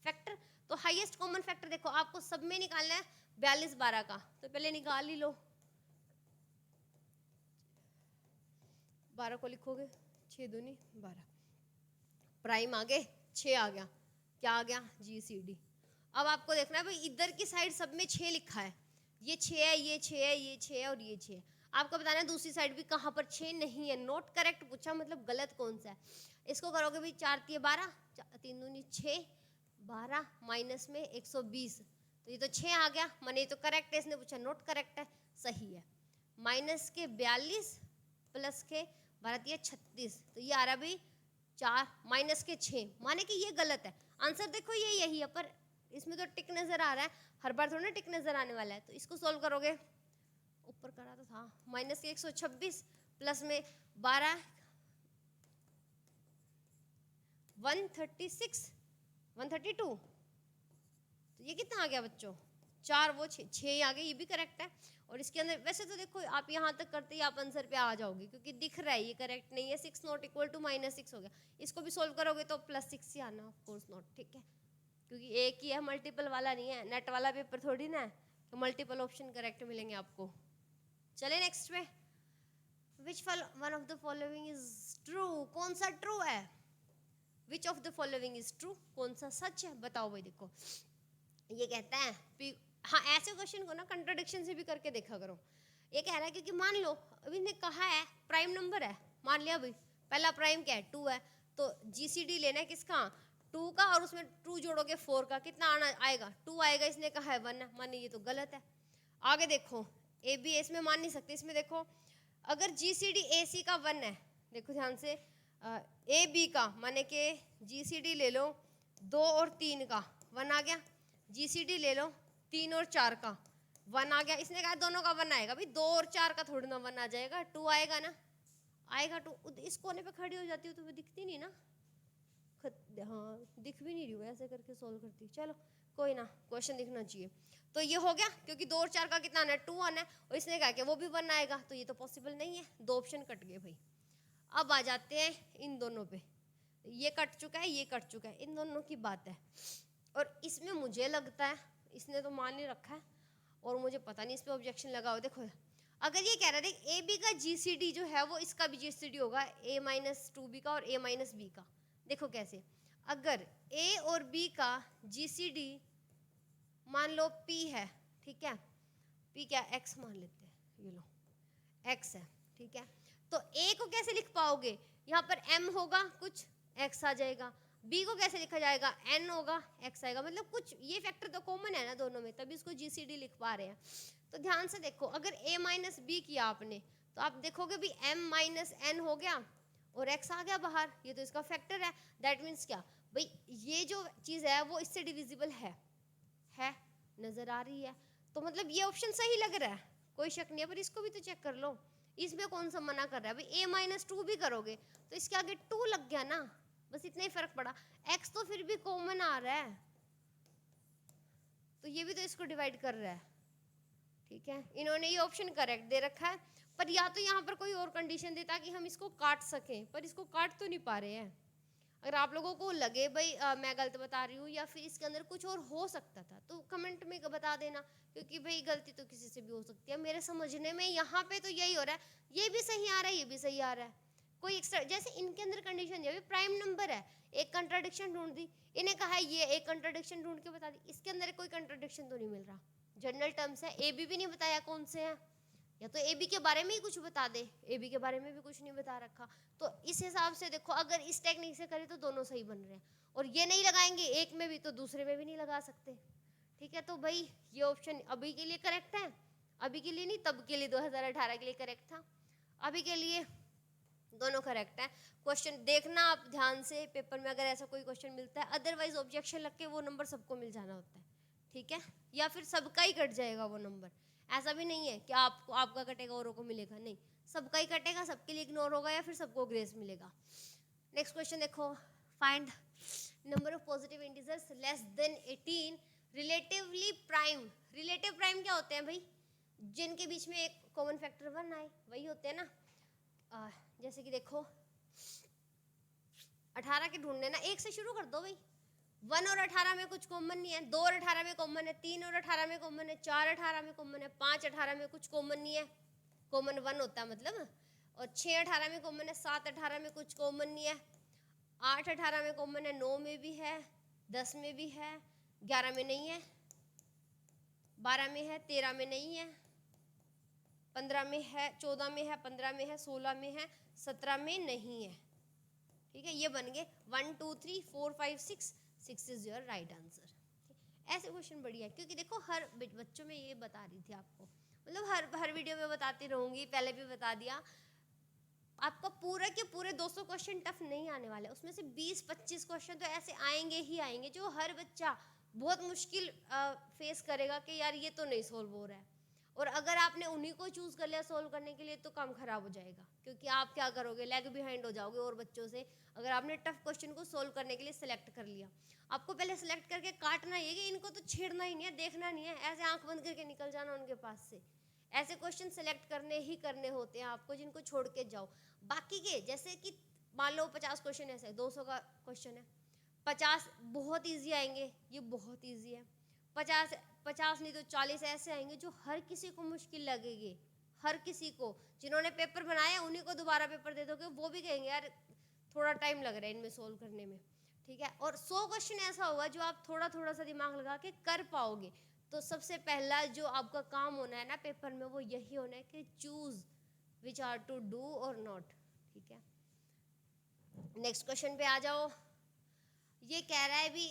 फैक्टर। तो हाईएस्ट कॉमन फैक्टर देखो आपको सब में निकालना है 42 12 का, तो पहले निकाल ही लो, 12 को लिखोगे 6 दूनी 12, प्राइम आगे 6 आ गया, क्या आ गया GCD। अब आपको देखना है भाई इधर की साइड सब में 6 लिखा है, ये 6 है, ये 6 है, ये 6 है और ये 6 है, आपको बताना है दूसरी साइड भी कहाँ पर 6 नहीं है, नॉट करेक्ट पूछा, मतलब गलत कौन सा है। इसको करोगे भाई 4 3 12, 3 दूनी 6, 12 माइनस में 120, तो ये तो 6 आ गया, माने ये तो करेक्ट है, इसने पूछा नॉट करेक्ट है, सही है। माइनस के 42 प्लस के 12 36, तो ये आ रहा भाई 4 माइनस के 6, माने कि ये गलत है। आंसर देखो ये यही है, पर इसमें तो टिक नजर आ रहा है, हर बार थोड़ा ना टिक नजर आने वाला है, तो इसको सोल्व करोगे, ऊपर करा तो था, माइनस के 126 प्लस में 12 136 132, तो ये कितना आ गया बच्चों 4 वो 6 आ गए, ये भी करेक्ट है। और इसके अंदर वैसे तो देखो आप यहाँ तक करते ही आप आंसर पे आ जाओगे, क्योंकि दिख रहा है ये करेक्ट नहीं है, 6 नॉट इक्वल टू -6 हो गया, इसको भी सोल्व करोगे तो +6 ही आना, ऑफ कोर्स नॉट, ठीक है, क्योंकि एक ही है, मल्टीपल वाला नहीं है, नेट वाला पेपर थोड़ी ना है तो मल्टीपल ऑप्शन करेक्ट मिलेंगे आपको। चले नेक्स्ट में, which one of the following is true, कौन सा ट्रू है, which of the following is true, कौन सा सच है, बताओ भाई। देखो ये कहता है, हाँ ऐसे क्वेश्चन को ना कंट्राडिक्शन से भी करके देखा करो। ये कह रहा है क्योंकि मान लो अभी ने कहा है प्राइम नंबर है, मान लिया भाई पहला प्राइम क्या है 2 है, तो GCD लेना है किसका 2 का, और उसमें 2 जोड़ोगे 4 का, कितना आना आएगा 2 आएगा, इसने कहा है 1 है, माने ये तो गलत है। आगे देखो AB इसमें मान नहीं सकते, इसमें देखो अगर GCD AC का 1 है, देखो ध्यान से AB का माने के GCD ले लो 2 और 3 का 1 आ गया, GCD ले लो 3 और 4 का 1 आ गया, इसने कहा दोनों का 1 आएगा, भाई 2 और 4 का थोड़ी ना 1 आ जाएगा, 2 आएगा ना, आएगा 2, इस कोने पे खड़ी हो जाती हूँ तो वो दिखती नहीं ना, हाँ दिख भी नहीं रही हूँ, ऐसे करके सोल्व करती। चलो कोई ना, क्वेश्चन दिखना चाहिए। तो ये हो गया, क्योंकि 2 और 4 का कितना आना है, 2 आना है, और इसने कहा कि वो भी 1 आएगा, तो ये तो पॉसिबल नहीं है, 2 ऑप्शन कट गए भाई। अब आ जाते हैं इन दोनों पे, ये कट चुका है, ये कट चुका है, इन दोनों की बात है। और इसमें मुझे लगता है इसने तो मान ही रखा है, और मुझे पता नहीं इस पर ऑब्जेक्शन लगा हो। देखो अगर ये कह रहा है ए बी का जीसीडी जो है वो इसका भी जीसीडी होगा, a माइनस 2b का और a माइनस बी का। देखो कैसे, अगर a और b का जीसीडी मान लो p है, ठीक है, p क्या x मान लेते हैं, ये लो x है, ठीक है, तो a को कैसे लिख पाओगे, यहाँ पर m होगा कुछ x आ जाएगा, b को कैसे लिखा जाएगा, n होगा x आएगा, मतलब कुछ ये फैक्टर तो कॉमन है ना दोनों में, तभी इसको जीसीडी लिख पा रहे हैं। तो ध्यान से देखो, अगर a माइनस बी किया आपने, तो आप देखोगे भी m माइनस n हो गया और x आ गया बाहर, ये तो इसका फैक्टर है। दैट मीन्स क्या भाई, ये जो चीज़ है वो इससे डिविजिबल है, नज़र आ रही है, तो मतलब ये ऑप्शन सही लग रहा है, कोई शक नहीं है। पर इसको भी तो चेक कर लो, इसमें कौन सा मना कर रहा है भाई, a माइनस 2 भी करोगे तो इसके आगे 2 लग गया ना, बस इतना ही फर्क पड़ा। x तो फिर भी कॉमन आ रहा है, तो ये भी तो इसको डिवाइड कर रहा है, ठीक है। इन्होंने ये ऑप्शन करेक्ट दे रखा है, पर या तो यहाँ पर कोई और कंडीशन देता कि हम इसको काट सकें, पर इसको काट तो नहीं पा रहे हैं। अगर आप लोगों को लगे भाई मैं गलत बता रही हूँ या फिर इसके अंदर कुछ और हो सकता था, तो कमेंट में बता देना, क्योंकि भाई गलती तो किसी से भी हो सकती है। मेरे समझने में यहाँ पे तो यही हो रहा है, ये भी सही आ रहा है, ये भी सही आ रहा है, कोई एक्स्ट्रा, जैसे इनके अंदर कंडीशन है प्राइम नंबर है, एक कंट्राडिक्शन ढूंढ दी, इन्हें कहा ये एक कंट्राडिक्शन ढूंढ के बता दी, इसके अंदर कोई कंट्राडिक्शन तो नहीं मिल रहा, जनरल टर्म्स है, ए बी भी नहीं बताया कौन से हैं, या तो ए बी के बारे में ही कुछ बता दे, ए बी के बारे में भी कुछ नहीं बता रखा। तो इस हिसाब से देखो, अगर इस टेक्निक से करें तो दोनों सही बन रहे हैं, और ये नहीं लगाएंगे एक में भी तो दूसरे में भी नहीं लगा सकते, ठीक है। तो भाई ये ऑप्शन अभी के लिए करेक्ट है, अभी के लिए नहीं, तब के लिए 2018 के लिए करेक्ट था, अभी के लिए दोनों करेक्ट है। क्वेश्चन देखना आप ध्यान से पेपर में, अगर ऐसा कोई क्वेश्चन मिलता है, अदरवाइज ऑब्जेक्शन लग के वो नंबर सबको मिल जाना होता है, ठीक है, या फिर सबका ही कट जाएगा वो नंबर। ऐसा भी नहीं है कि आपको आपका कटेगा औरों को मिलेगा, नहीं, सबका ही कटेगा, सबके लिए इग्नोर होगा या फिर सबको ग्रेस मिलेगा। नेक्स्ट क्वेश्चन देखो, find number of positive integers less than 18 relatively prime. Relative prime क्या होते हैं भाई, जिनके बीच में एक कॉमन फैक्टर 1 आए, वही होते हैं ना। जैसे कि देखो 18 के ढूंढने ना, 1 से शुरू कर दो भाई, 1 और 18 में कुछ कॉमन नहीं है, 2 और 18 में कॉमन है, 3 और 18 में कॉमन है, 4 18 में कॉमन है, 5 18 में कुछ कॉमन नहीं है, कॉमन 1 होता है मतलब, और 6 18 में कॉमन है, 7 18 में कुछ कॉमन नहीं है, 8 18 में कॉमन है, 9 में भी है, 10 में भी है, 11 में नहीं है, 12 में है, 13 में नहीं है, 15 में है, 14 में है, 15 में है, 16 में है, 17 में नहीं है, ठीक है। ये बन गए 1 2 3 4 5 6, 6 इज योर राइट आंसर। ऐसे क्वेश्चन बढ़िया है, क्योंकि देखो हर बच्चों में ये बता रही थी आपको, मतलब हर वीडियो में बताती रहूंगी, पहले भी बता दिया, आपका पूरा के पूरे 200 क्वेश्चन टफ नहीं आने वाले, उसमें से 20-25 क्वेश्चन तो ऐसे आएंगे ही आएंगे जो हर बच्चा बहुत मुश्किल फेस करेगा कि यार ये तो नहीं सोल्व हो रहा है, और अगर आपने उन्हीं को चूज कर लिया सोल्व करने के लिए तो काम खराब हो जाएगा, क्योंकि आप क्या करोगे, लैग बिहाइंड हो जाओगे और बच्चों से। अगर आपने टफ क्वेश्चन को सोल्व करने के लिए सिलेक्ट कर लिया, आपको पहले सिलेक्ट करके काटना ही है कि इनको तो छेड़ना ही नहीं है, देखना नहीं है, ऐसे आंख बंद करके निकल जाना उनके पास से। ऐसे क्वेश्चन सेलेक्ट करने ही करने होते हैं आपको, जिनको छोड़ के जाओ। बाकी के जैसे कि मान लो 50 क्वेश्चन ऐसे 200 का क्वेश्चन है, 50 बहुत ईजी आएंगे, ये बहुत ईजी है, 50 नहीं तो 40 ऐसे आएंगे जो हर किसी को मुश्किल लगेंगे, हर किसी को, जिन्होंने पेपर बनाया उन्हीं को दोबारा पेपर दे दोगे, वो भी कहेंगे यार थोड़ा टाइम लग रहा है इनमें सोल्व करने में, ठीक है। और 100 क्वेश्चन ऐसा होगा जो आप थोड़ा थोड़ा सा दिमाग लगा के कर पाओगे। तो सबसे पहला जो आपका काम होना है ना पेपर में, वो यही होना है कि choose which are to do और नॉट, ठीक है। नेक्स्ट क्वेश्चन पे आ जाओ। ये कह रहा है भी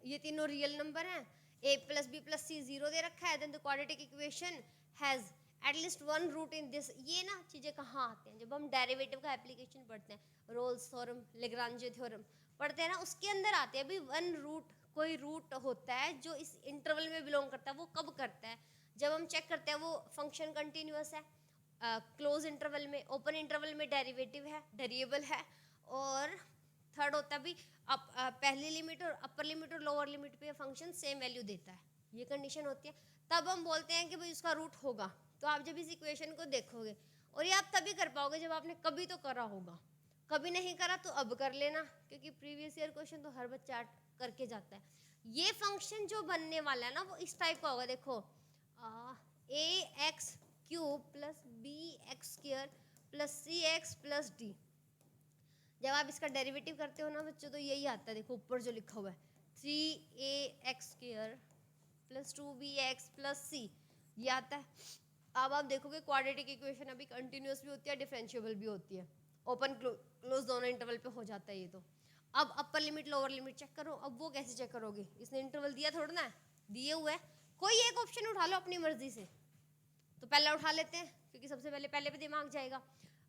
ये तीनों रियल नंबर हैं, a plus B plus c 0 दे रखा है, then the quadratic equation has at least 1 root in this. ये ना चीज़ें कहाँ आते हैं, जब हम डेरिवेटिव का एप्लीकेशन पढ़ते हैं, रोल्स थ्योरम, लेग्रांजे थ्योरम पढ़ते हैं ना, उसके अंदर आते हैं अभी 1 रूट, कोई रूट होता है जो इस इंटरवल में बिलोंग करता है। वो कब करता है, जब हम चेक करते हैं वो फंक्शन कंटिन्यूअस है, क्लोज इंटरवल में, ओपन इंटरवल में डेरिवेटिव है, वेरिएबल है, और थर्ड होता है भाई पहली लिमिट और अपर लिमिट और लोअर लिमिट पे फंक्शन सेम वैल्यू देता है, ये कंडीशन होती है, तब हम बोलते हैं कि भाई उसका रूट होगा। तो आप जब इस इक्वेशन को देखोगे, और ये आप तभी कर पाओगे जब आपने कभी तो करा होगा, कभी नहीं करा तो अब कर लेना, क्योंकि प्रीवियस ईयर क्वेश्चन तो हर बच्चा करके जाता है। ये फंक्शन जो बनने वाला है ना वो इस टाइप का होगा, देखो A X cube plus B X square plus C X plus D. जब आप इसका डेरिवेटिव करते हो ना बच्चों तो यही आता है, देखो ऊपर जो लिखा हुआ है 3ax square plus 2bx plus c, ये आता है। अब आप देखोगे क्वाड्रेटिक इक्वेशन अभी कंटिन्यूअस भी होती है, डिफरेंशिएबल भी होती है, ओपन क्लोज दोनों इंटरवल पे हो जाता है ये। तो अब upper limit lower limit check करो। अब वो कैसे चेक करोगे, इसने इंटरवल दिया थोड़ा ना, दिए हुए है, कोई एक ऑप्शन उठा लो अपनी मर्जी से। तो पहला उठा लेते हैं क्योंकि सबसे पहले पे दिमाग जाएगा।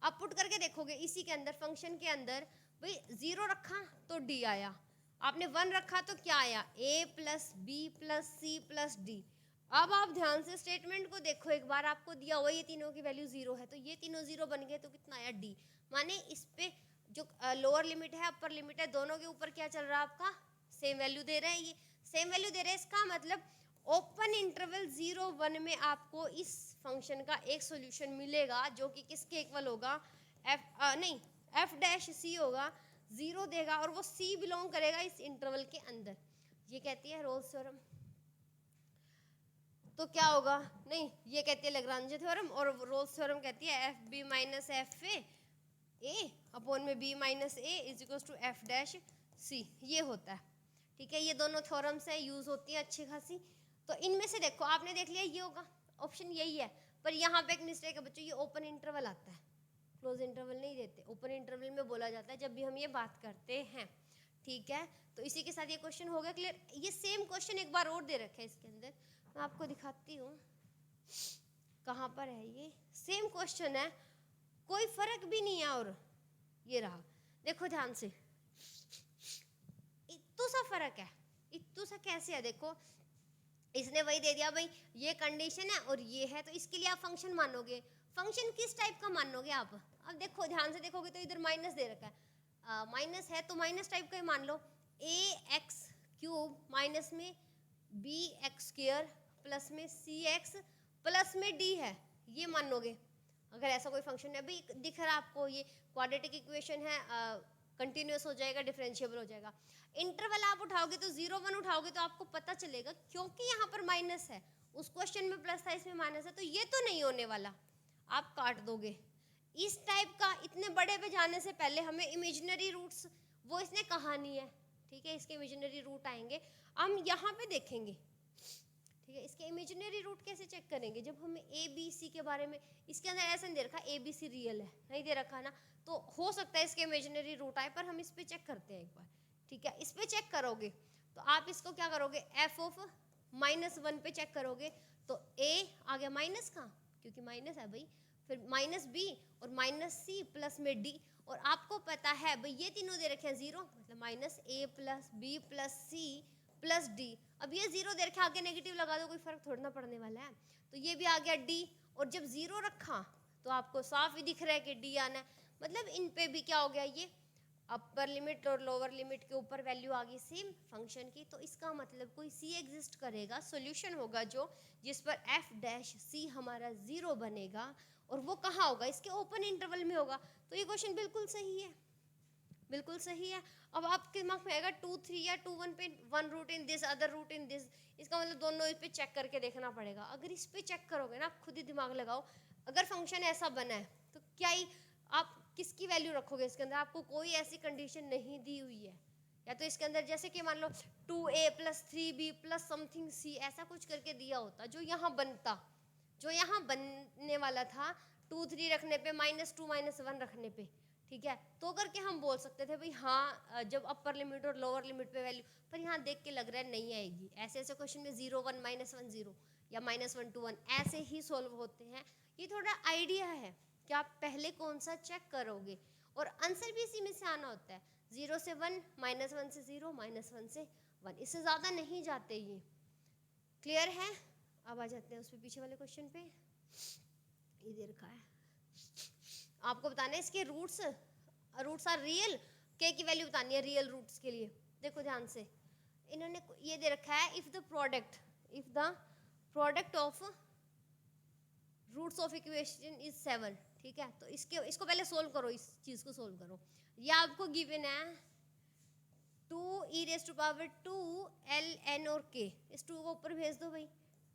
अब पुट करके देखोगे इसी के अंदर, फंक्शन के अंदर भाई 0 रखा तो डी आया, आपने 1 रखा तो क्या आया, A plus B plus C plus D. अब आप ध्यान से स्टेटमेंट को देखो एक बार, आपको दिया हुआ ये तीनों की वैल्यू 0 है, तो ये तीनों 0 बन गए, तो कितना आया डी। माने इस पे जो लोअर लिमिट है अपर लिमिट है, दोनों के ऊपर क्या चल रहा है आपका, सेम वैल्यू दे रहे हैं, ये सेम वैल्यू दे रहे हैं। इसका मतलब ओपन इंटरवल 0 1 में आपको इस फंक्शन का एक सॉल्यूशन मिलेगा जो कि किसके इक्वल होगा, एफ डैश सी होगा, 0 देगा और वो सी बिलोंग करेगा इस इंटरवल के अंदर। ये कहती है रोल्स थ्योरम। तो क्या होगा, नहीं ये कहती है लैग्रांज थ्योरम, और रोल्स थ्योरम कहती है F B minus F A upon में B minus A is equal to F dash C, ये होता है। ठीक है, ये दोनों थ्योरम्स है, यूज होती है अच्छी खासी। तो इनमें से देखो आपने देख लिया ये होगा, ऑप्शन यही है, पर यहाँ पे एक मिस्टेक है बच्चों, ये ओपन इंटरवल आता है, क्लोज इंटरवल नहीं देते, ओपन इंटरवल में बोला जाता है जब भी हम ये बात करते हैं। ठीक है, तो इसी के साथ ये क्वेश्चन हो गया क्लियर। ये सेम क्वेश्चन एक बार और दे रखा है इसके अंदर, मैं आपको दिखाती हूँ कहाँ पर है। ये सेम क्वेश्चन है, कोई फर्क भी नहीं है, और ये रहा, देखो ध्यान से, इतना सा फर्क है, इतना सा कैसे है, देखो इसने वही दे दिया भाई ये कंडीशन है और ये है, तो इसके लिए आप फंक्शन मानोगे। फंक्शन किस टाइप का मानोगे आप, अब देखो ध्यान से देखोगे तो इधर माइनस दे रखा है, माइनस है तो माइनस टाइप का ही मान लो, ए एक्स क्यूब माइनस में बी एक्स स्क्वायर प्लस में सी एक्स प्लस में डी है, ये मानोगे। अगर ऐसा कोई फंक्शन है भाई दिख रहा है आपको, ये क्वाड्रेटिक इक्वेशन है, कंटिन्यूअस हो जाएगा, डिफरेंशिएबल हो जाएगा। इंटरवल आप उठाओगे तो 0 1 उठाओगे तो आपको पता चलेगा, क्योंकि यहाँ पर माइनस है, उस क्वेश्चन में प्लस था इसमें माइनस है, तो ये तो नहीं होने वाला, आप काट दोगे। इस टाइप का इतने बड़े पे जाने से पहले हमें इमेजिनरी रूट्स, वो इसने कहा नहीं है, ठीक है, इसके इमेजिनरी रूट आएंगे, हम यहाँ पे देखेंगे। ठीक है, इसके इमेजिनरी रूट कैसे चेक करेंगे, जब हमें ए बी सी के बारे में, इसके अंदर ऐसा नहीं दे रखा ए बी सी रियल है, नहीं दे रखा ना, तो हो सकता है इसके इमेजिनरी रूट आए, पर हम इस पे चेक करते हैं एक बार। ठीक है, इस पे चेक करोगे तो आप इसको क्या करोगे, एफ ऑफ -1 पे चेक करोगे, तो ए आ गया माइनस का, क्योंकि माइनस है भाई, फिर माइनस बी और माइनस सी प्लस में डी, और आपको पता है भाई ये तीनों दे रखे हैं 0, मतलब minus A plus B plus C plus D. अब ये 0 दे रखे, आगे नेगेटिव लगा दो, कोई फर्क थोड़ा ना पड़ने वाला है, तो ये भी आ गया डी, और जब 0 रखा तो आपको साफ ही दिख रहा है कि डी आना है, मतलब इन पे भी क्या हो गया, ये अपर लिमिट और लोअर लिमिट के ऊपर वैल्यू आ गई सेम फंक्शन की, तो इसका मतलब कोई सी एग्जिस्ट करेगा, सॉल्यूशन होगा जो, जिस पर एफ डैश सी हमारा 0 बनेगा, और वो कहाँ होगा, इसके ओपन इंटरवल में होगा। तो ये क्वेश्चन बिल्कुल सही है, बिल्कुल सही है। अब आपके दिमाग में आएगा 2 3 या 2 1 पे 1 root in this other root in this, इसका मतलब दोनों इस पे चेक करके देखना पड़ेगा। अगर इस पे चेक करोगे ना, खुद ही दिमाग लगाओ, अगर फंक्शन ऐसा बना है तो क्या ही आप किसकी वैल्यू रखोगे इसके अंदर, आपको कोई ऐसी कंडीशन नहीं दी हुई है, या तो इसके अंदर जैसे कि मान लो 2a plus 3b plus something c ऐसा कुछ करके दिया होता, जो यहाँ बनता, जो यहाँ बनने वाला था 2 3 रखने पे, -2 -1 रखने पे, ठीक है, तो करके हम बोल सकते थे भाई हाँ जब अपर लिमिट और लोअर लिमिट पे वैल्यू, पर यहाँ देख के लग रहा है नहीं आएगी। ऐसे ऐसे क्वेश्चन में 0 1 -1 0 या -1 2 1 ऐसे ही सॉल्व होते हैं। ये थोड़ा आइडिया है कि आप पहले कौन सा चेक करोगे, और आंसर भी इसी में से आना होता है, 0 से 1 -1 से 0 -1 से 1, इससे ज़्यादा नहीं जाते ये। क्लियर है, अब आ जाते हैं उस पे पीछे वाले क्वेश्चन पे, ये दे रखा है, आपको बताना है इसके रूट्स आर रियल, के की वैल्यू बतानी है रियल रूट्स के लिए। देखो ध्यान से, इन्होंने ये दे रखा है if the product of roots of equation is 7, ठीक है। तो इसको पहले सोल्व करो, इस चीज को सोल्व करो। ये आपको गिवन है 2e⁻² ln और k, इस 2 को ऊपर भेज दो भाई,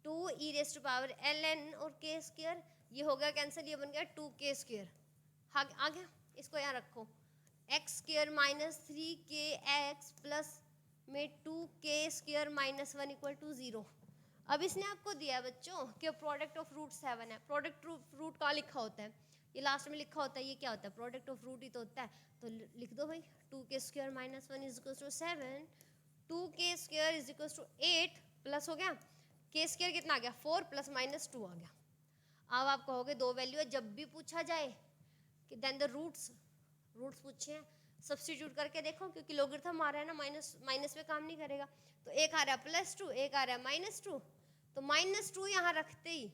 2e⁻ ln और k स्क्वायर, ये हो गया कैंसिल, ये बन गया 2k स्क्वायर। आ गया, इसको यहाँ रखो, x square minus 3kx plus में 2k square minus 1 equal to 0। अब इसने आपको दिया है बच्चों कि प्रोडक्ट ऑफ रूट 7 है। प्रोडक्ट रूट कहाँ लिखा होता है, ये लास्ट में लिखा होता है, ये क्या होता है, प्रोडक्ट ऑफ रूट ही तो होता है। तो लिख दो भाई 2k square minus 1 is equal to 7, 2k square is equal to 8 plus हो गया k स्क्वायर कितना आ गया 4 प्लस माइनस 2 आ गया। अब आप कहोगे दो वैल्यू है, जब भी पूछा जाए कि देन द रूट्स पूछे हैं, सब्स्टिट्यूट करके देखो, क्योंकि लॉगरिथम आ रहा है ना, माइनस पे काम नहीं करेगा। तो एक आ रहा है +2, एक आ रहा है -2, तो -2 यहाँ रखते ही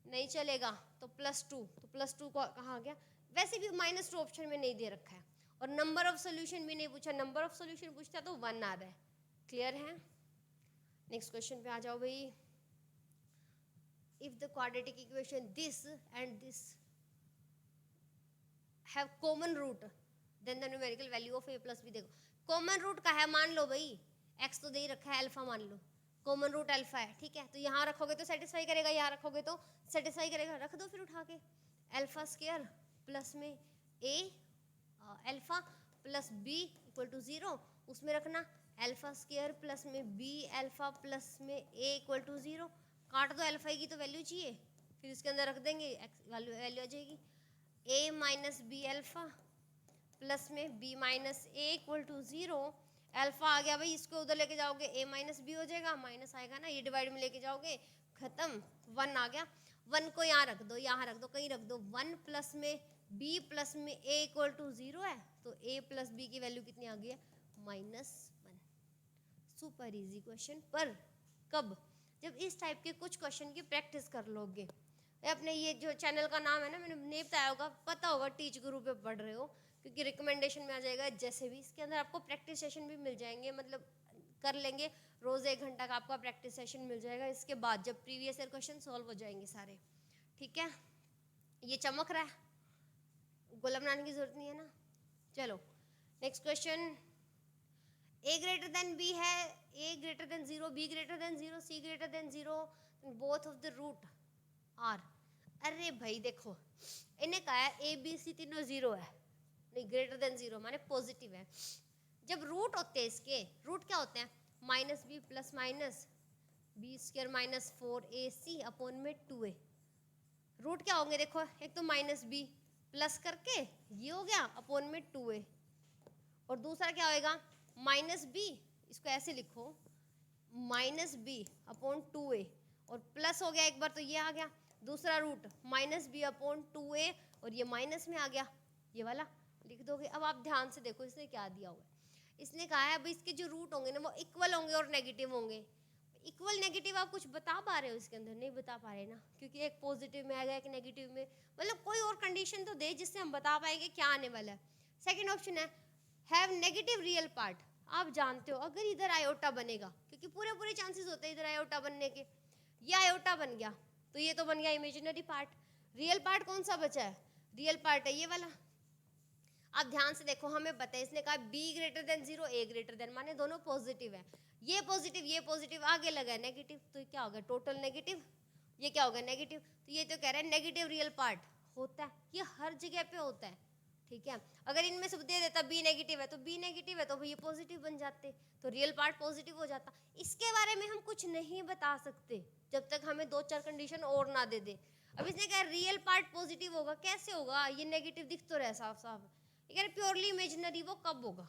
नहीं चलेगा, तो +2, तो +2 को कहाँ आ गया, वैसे भी -2 ऑप्शन में नहीं दे रखा है, और नंबर ऑफ सोल्यूशन भी नहीं पूछा, नंबर ऑफ सोल्यूशन पूछता तो 1 आ रहा है। क्लियर है? नेक्स्ट क्वेश्चन पे आ जाओ भाई। If the quadratic equation this and this have common root then the numerical value of a plus b। देखो कॉमन रूट का है, मान लो भाई x तो दे ही रखा है, अल्फा मान लो, कॉमन रूट अल्फा है, ठीक है। तो यहाँ रखोगे तो सेटिस्फाई करेगा, यहाँ रखोगे तो सेटिस्फाई करेगा, रख दो फिर उठा के, अल्फा स्क्वायर प्लस में a alpha plus b equal to 0, उसमें रखना अल्फा स्क्वायर प्लस में b अल्फा प्लस में a इक्वल टू 0। काट दो, अल्फा की तो वैल्यू चाहिए, फिर इसके अंदर रख देंगे वैल्यू आ जाएगी a minus B alpha plus में b minus a equal to 0। Alpha आ गया भाई, इसको उधर लेके जाओगे a माइनस बी हो जाएगा, माइनस आएगा ना, ये डिवाइड में लेके जाओगे, खत्म, 1 आ गया। 1 को यहाँ रख दो, यहाँ रख दो, कहीं रख दो, 1 प्लस में b प्लस में a इक्वल टू 0 है, तो a प्लस b की वैल्यू कितनी आ गई है, -1। सुपर इजी क्वेश्चन, पर कब, जब इस टाइप के कुछ क्वेश्चन की प्रैक्टिस कर लोगे। अपने ये जो चैनल का नाम है ना, मैंने नहीं बताया होगा, पता होगा टीच गुरु पे पढ़ रहे हो, क्योंकि रिकमेंडेशन में आ जाएगा, जैसे भी इसके अंदर आपको प्रैक्टिस सेशन भी मिल जाएंगे, मतलब कर लेंगे रोज़ 1 घंटा का आपका प्रैक्टिस सेशन मिल जाएगा। इसके बाद जब प्रीवियस ईयर क्वेश्चन सॉल्व हो जाएंगे सारे, ठीक है। ये चमक रहा है, गोला बनाने की जरूरत नहीं है ना। चलो next question, a greater than b है, a greater than 0, b greater than 0, c greater than 0, both of the root are. अरे भाई देखो, इन्हें कहा है ए बी सी तीनों 0 है, नहीं ग्रेटर देन 0 माने पॉजिटिव है। जब रूट होते हैं इसके, रूट क्या होते हैं, -b plus minus b square minus 4ac upon में 2a। रूट क्या होंगे देखो, एक तो -b प्लस करके ये हो गया अपॉन में 2a, और दूसरा क्या होएगा -b, इसको ऐसे लिखो -b अपॉन 2a, और प्लस हो गया एक बार तो ये आ गया, दूसरा रूट -b अपॉन 2a, और ये माइनस में आ गया, ये वाला लिख दोगे। अब आप ध्यान से देखो इसने क्या दिया हुआ है, इसने कहा है अब इसके जो रूट होंगे ना वो इक्वल होंगे और नेगेटिव होंगे। इक्वल नेगेटिव आप कुछ बता पा रहे हो इसके अंदर, नहीं बता पा रहे ना, क्योंकि एक पॉजिटिव में आएगा एक नेगेटिव में, मतलब कोई और कंडीशन तो दे जिससे हम बता पाएंगे क्या आने वाला है। सेकेंड ऑप्शन है हैव नेगेटिव रियल पार्ट। आप जानते हो अगर इधर आयोटा बनेगा, क्योंकि पूरे चांसेस होते हैं इधर आयोटा बनने के, ये आयोटा बन गया तो ये तो बन गया इमेजिनरी पार्ट। रियल पार्ट कौन सा बचा है, रियल पार्ट है ये वाला। आप ध्यान से देखो, हमें पता है इसने कहा b greater than 0, a greater then, माने दोनों पॉजिटिव है, ये पॉजिटिव आगे लगा है नेगेटिव, तो ये क्या होगा टोटल नेगेटिव, ये क्या होगा नेगेटिव, तो ये तो कह रहा है नेगेटिव रियल पार्ट होता है, ये हर जगह पे होता है, ठीक है। अगर इनमें से दे देता b नेगेटिव है तो b नेगेटिव है तो ये पॉजिटिव बन जाते, तो रियल पार्ट पॉजिटिव हो जाता। इसके बारे में हम कुछ नहीं बता सकते जब तक हमें 2-4 कंडीशन और ना दे दे। अब इसने कहा रियल पार्ट पॉजिटिव होगा, कैसे होगा, ये नेगेटिव दिख तो रहा साफ साफ, ये प्योरली इमेजिनरी, वो कब होगा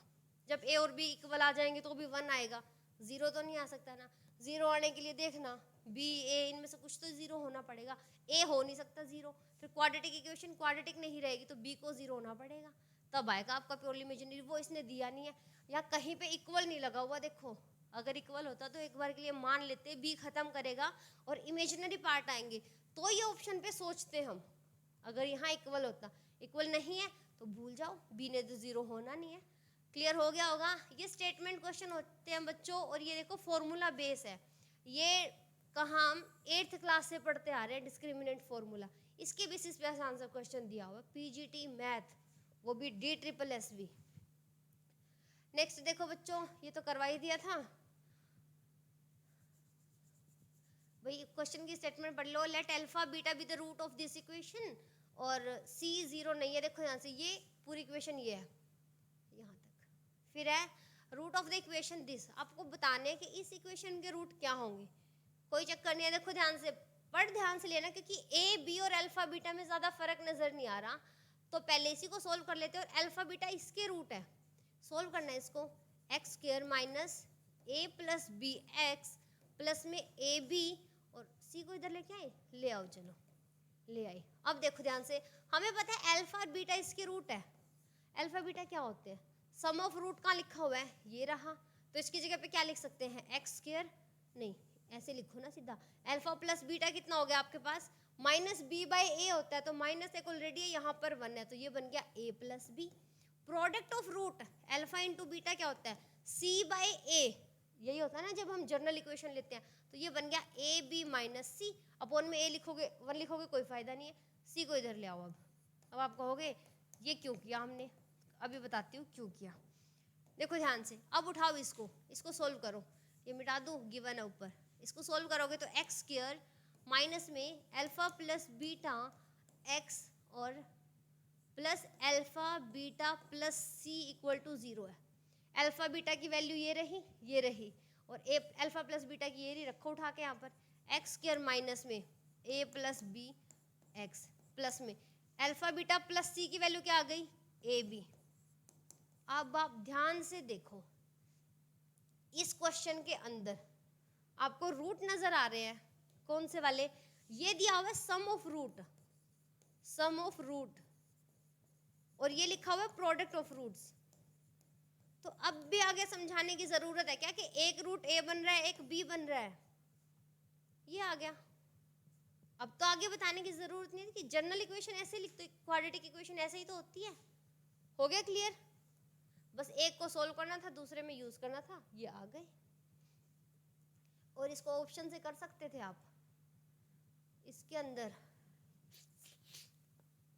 जब a और b इक्वल आ जाएंगे तो भी 1 आएगा, 0 तो नहीं आ सकता ना। 0 आने के लिए देखना b a इनमें से कुछ तो 0 होना पड़ेगा, a हो नहीं सकता 0, फिर क्वाड्रेटिक इक्वेशन क्वाड्रेटिक नहीं रहेगी तो b को 0 होना पड़ेगा, तब आएगा आपका प्योरली इमेजिनरी। वो इसने दिया नहीं है, या कहीं पे इक्वल नहीं लगा हुआ, देखो अगर इक्वल होता तो एक बार के लिए मान लेते b खत्म करेगा और इमेजिनरी पार्ट आएंगे तो ये ऑप्शन पे सोचते हम। अगर यहाँ इक्वल होता, इक्वल नहीं है तो भूल जाओ, b ने तो 0 होना नहीं है। क्लियर हो गया होगा। ये स्टेटमेंट क्वेश्चन होते हैं बच्चों, और ये देखो फॉर्मूला बेस है। ये कहाँ हम 8th क्लास से पढ़ते आ रहे हैं, डिस्क्रिमिनेंट फॉर्मूला। इसके बेसिस पे आंसर क्वेश्चन दिया हुआ पीजीटी मैथ, वो भी DSSB। नेक्स्ट देखो बच्चों, ये तो करवा ही दिया था भाई। क्वेश्चन की स्टेटमेंट पढ़ लो। Let alpha beta be the root of this equation, और c 0 नहीं है। देखो यहाँ से ये पूरी इक्वेशन ये है यहाँ तक, फिर है root of the equation this. आपको बताने हैं कि इस इक्वेशन के रूट क्या होंगे। कोई चक्कर नहीं है, देखो ध्यान से पढ़, ध्यान से लेना, क्योंकि ए बी और अल्फा बीटा में ज़्यादा फर्क नज़र नहीं आ रहा। तो पहले इसी को सोल्व कर लेते हैं, और अल्फा बीटा इसके रूट है। सोल्व करना है इसको, x square minus A plus B x plus में ए बी, और सी को इधर लेके आए, ले आओ, चलो ले आई। अब देखो ध्यान से, हमें पता है अल्फा और बीटा इसके रूट है। अल्फा बीटा क्या होते हैं, सम ऑफ रूट कहाँ लिखा हुआ है, ये रहा। तो इसकी जगह पे क्या लिख सकते हैं, एक्स स्क्वायर, नहीं ऐसे लिखो ना सीधा। अल्फा प्लस बीटा कितना हो गया आपके पास, माइनस बी बाई ए होता है, तो माइनस एक ऑलरेडी है, यहाँ पर 1 है, तो ये बन गया A plus B. Product of root alpha into beta क्या होता है, सी बाई ए, यही होता है ना जब हम जनरल इक्वेशन लेते हैं। तो ये बन गया a b minus c, upon में ए लिखोगे 1 लिखोगे, कोई फायदा नहीं है। सी को इधर ले आओ। अब आप कहोगे ये क्यों किया हमने, अभी बताती हूँ क्यों किया। देखो ध्यान से, अब उठाओ इसको सोल्व करो। ये मिटा दूँ, गिवन है ऊपर। इसको सोल्व करोगे तो एक्स स्क्वायर माइनस में अल्फा प्लस बीटा एक्स और plus alpha beta plus c equal to 0 है। अल्फा बीटा की वैल्यू ये रही, और ए अल्फा प्लस बीटा की ये रही, रखो उठा के यहाँ पर। एक्स स्क्वायर माइनस में ए प्लस बी एक्स प्लस में अल्फा बीटा प्लस सी की वैल्यू क्या आ गई, ए बी। अब आप ध्यान से देखो, इस क्वेश्चन के अंदर आपको रूट नजर आ रहे हैं, कौन से वाले, ये दिया हुआ है सम ऑफ रूट, और ये लिखा हुआ है प्रोडक्ट ऑफ रूट्स। तो अब भी आगे समझाने की जरूरत है क्या, कि एक रूट ए बन रहा है, एक बी बन रहा है, ये आ गया। अब तो आगे बताने की जरूरत नहीं है कि जनरल इक्वेशन ऐसे लिखते, क्वाड्रेटिक इक्वेशन ऐसे ही तो होती है। हो गया क्लियर, बस एक को सोल्व करना था, दूसरे में यूज करना था, ये आ गए। और इसको ऑप्शन से कर सकते थे आप, इसके अंदर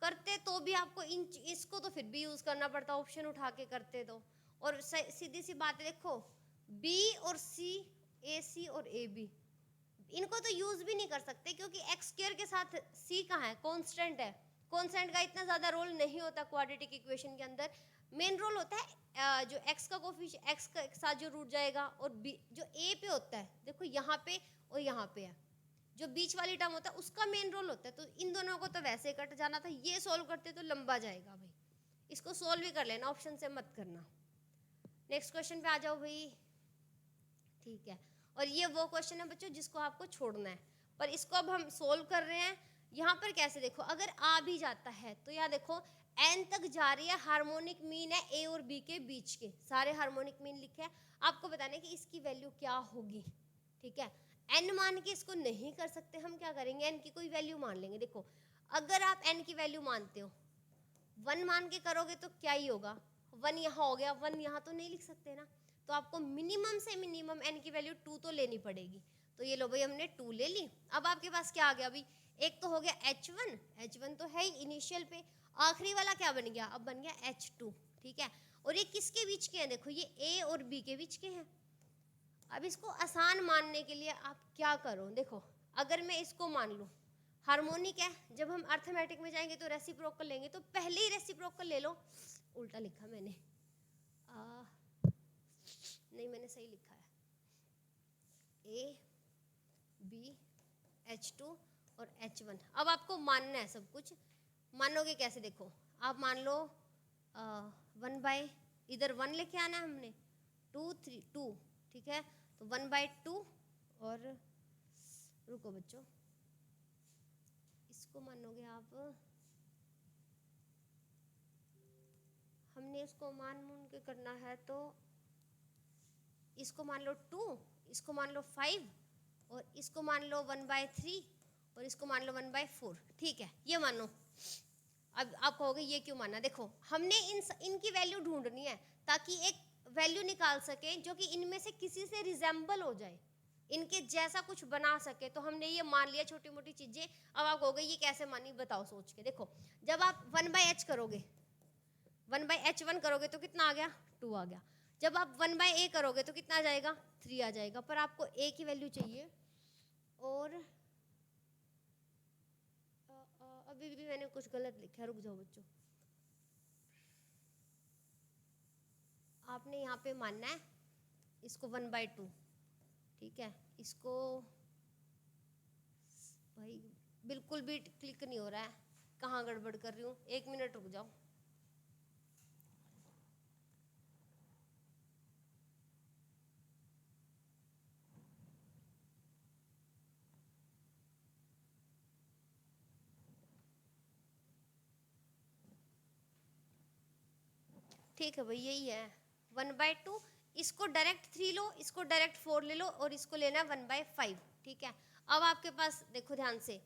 करते तो भी आपको इसको तो फिर भी यूज करना पड़ता, ऑप्शन उठा के करते तो। और सीधी सी बात है, देखो बी और सी, ए सी और ए बी, इनको तो यूज भी नहीं कर सकते, क्योंकि एक्स स्क्वायर के साथ सी कहाँ है, कांस्टेंट है। कांस्टेंट का इतना ज्यादा रोल नहीं होता क्वाड्रेटिक इक्वेशन के अंदर। मेन रोल होता है जो एक्स का कोफिशिएंट, एक्स के साथ जो रूट जाएगा, और बी जो ए पे होता है, देखो यहाँ पे और यहाँ पे है, जो बीच वाली टर्म होता है उसका मेन रोल होता है। तो इन दोनों को तो वैसे कट जाना था, ये सोल्व करते तो लंबा जाएगा भाई। इसको सोल्व ही कर लेना, ऑप्शन से मत करना। नेक्स्ट क्वेश्चन पे आ जाओ भाई, ठीक है। और ये वो क्वेश्चन है बच्चों जिसको आपको छोड़ना है, पर इसको अब हम सोल्व कर रहे हैं। यहाँ पर कैसे, देखो अगर आ भी जाता है तो यहाँ देखो एन तक जा रही है, हार्मोनिक मीन है ए और बी के बीच के, सारे हार्मोनिक मीन लिखे हैं। आपको बताने कि इसकी वैल्यू क्या होगी, ठीक है। एन मान के इसको नहीं कर सकते, हम क्या करेंगे, एन की कोई वैल्यू मान लेंगे। देखो अगर आप एन की वैल्यू मानते हो, 1 मान के करोगे तो क्या ही होगा, 1 यहाँ हो गया, 1 यहाँ तो नहीं लिख सकते ना। तो आपको मिनिमम से मिनिमम एन की वैल्यू 2 तो लेनी पड़ेगी। तो ये लो भाई, हमने 2 ले ली। अब आपके पास क्या आ गया, अभी एक तो हो गया H1 तो है ही इनिशियल पे, आखिरी वाला क्या बन गया, अब बन गया H2, ठीक है। और ये किसके बीच के हैं, देखो ये A और B के बीच के हैं। अब इसको आसान मानने के लिए आप क्या करो, देखो अगर मैं इसको मान लूँ हार्मोनिक है, जब हम अर्थमेटिक में जाएंगे तो रेसिप्रोकल लेंगे, तो पहले ही रेसिप्रोकल ले लो। उल्टा लिखा मैंने, नहीं मैंने सही लिखा है, ए बी H2 और H1। अब आपको मानना है सब कुछ। मानोगे कैसे, देखो आप मान लो 1 बाय, इधर 1 लेके आना है हमने, 2 ठीक है, तो 1/2, और रुको बच्चों, इसको मानोगे आप, हमने इसको मान के करना है, तो इसको मान लो 2, इसको मान लो 5, और इसको मान लो 1/3, और इसको मान लो 1/4, ठीक है, ये मानो। अब आप कहोगे ये क्यों माना, देखो हमने इनकी वैल्यू ढूंढनी है, ताकि एक वैल्यू निकाल सके जो कि इनमें से किसी से रिजेंबल हो जाए, इनके जैसा कुछ बना सके। तो हमने ये मान लिया छोटी मोटी चीजें। अब आप कहोगे ये कैसे मानी, बताओ सोच के देखो। जब आप 1/h करोगे, 1/h1 करोगे तो कितना आ गया, 2 आ गया। जब आप 1/a करोगे तो कितना आ जाएगा, 3 आ जाएगा। पर आपको a की वैल्यू चाहिए, और अभी भी मैंने कुछ गलत लिखा, रुक जाओ बच्चों। आपने यहाँ पे मानना है इसको 1/2, ठीक है। इसको भाई बिल्कुल भी क्लिक नहीं हो रहा है, कहाँ गड़बड़ कर रही हूँ, 1 मिनट रुक जाओ। ठीक है भाई, यही है 1/2। इसको डायरेक्ट 3 लो, इसको डायरेक्ट 4 ले लो, और इसको लेना है 1/5, ठीक है। अब आपके पास देखो ध्यान से,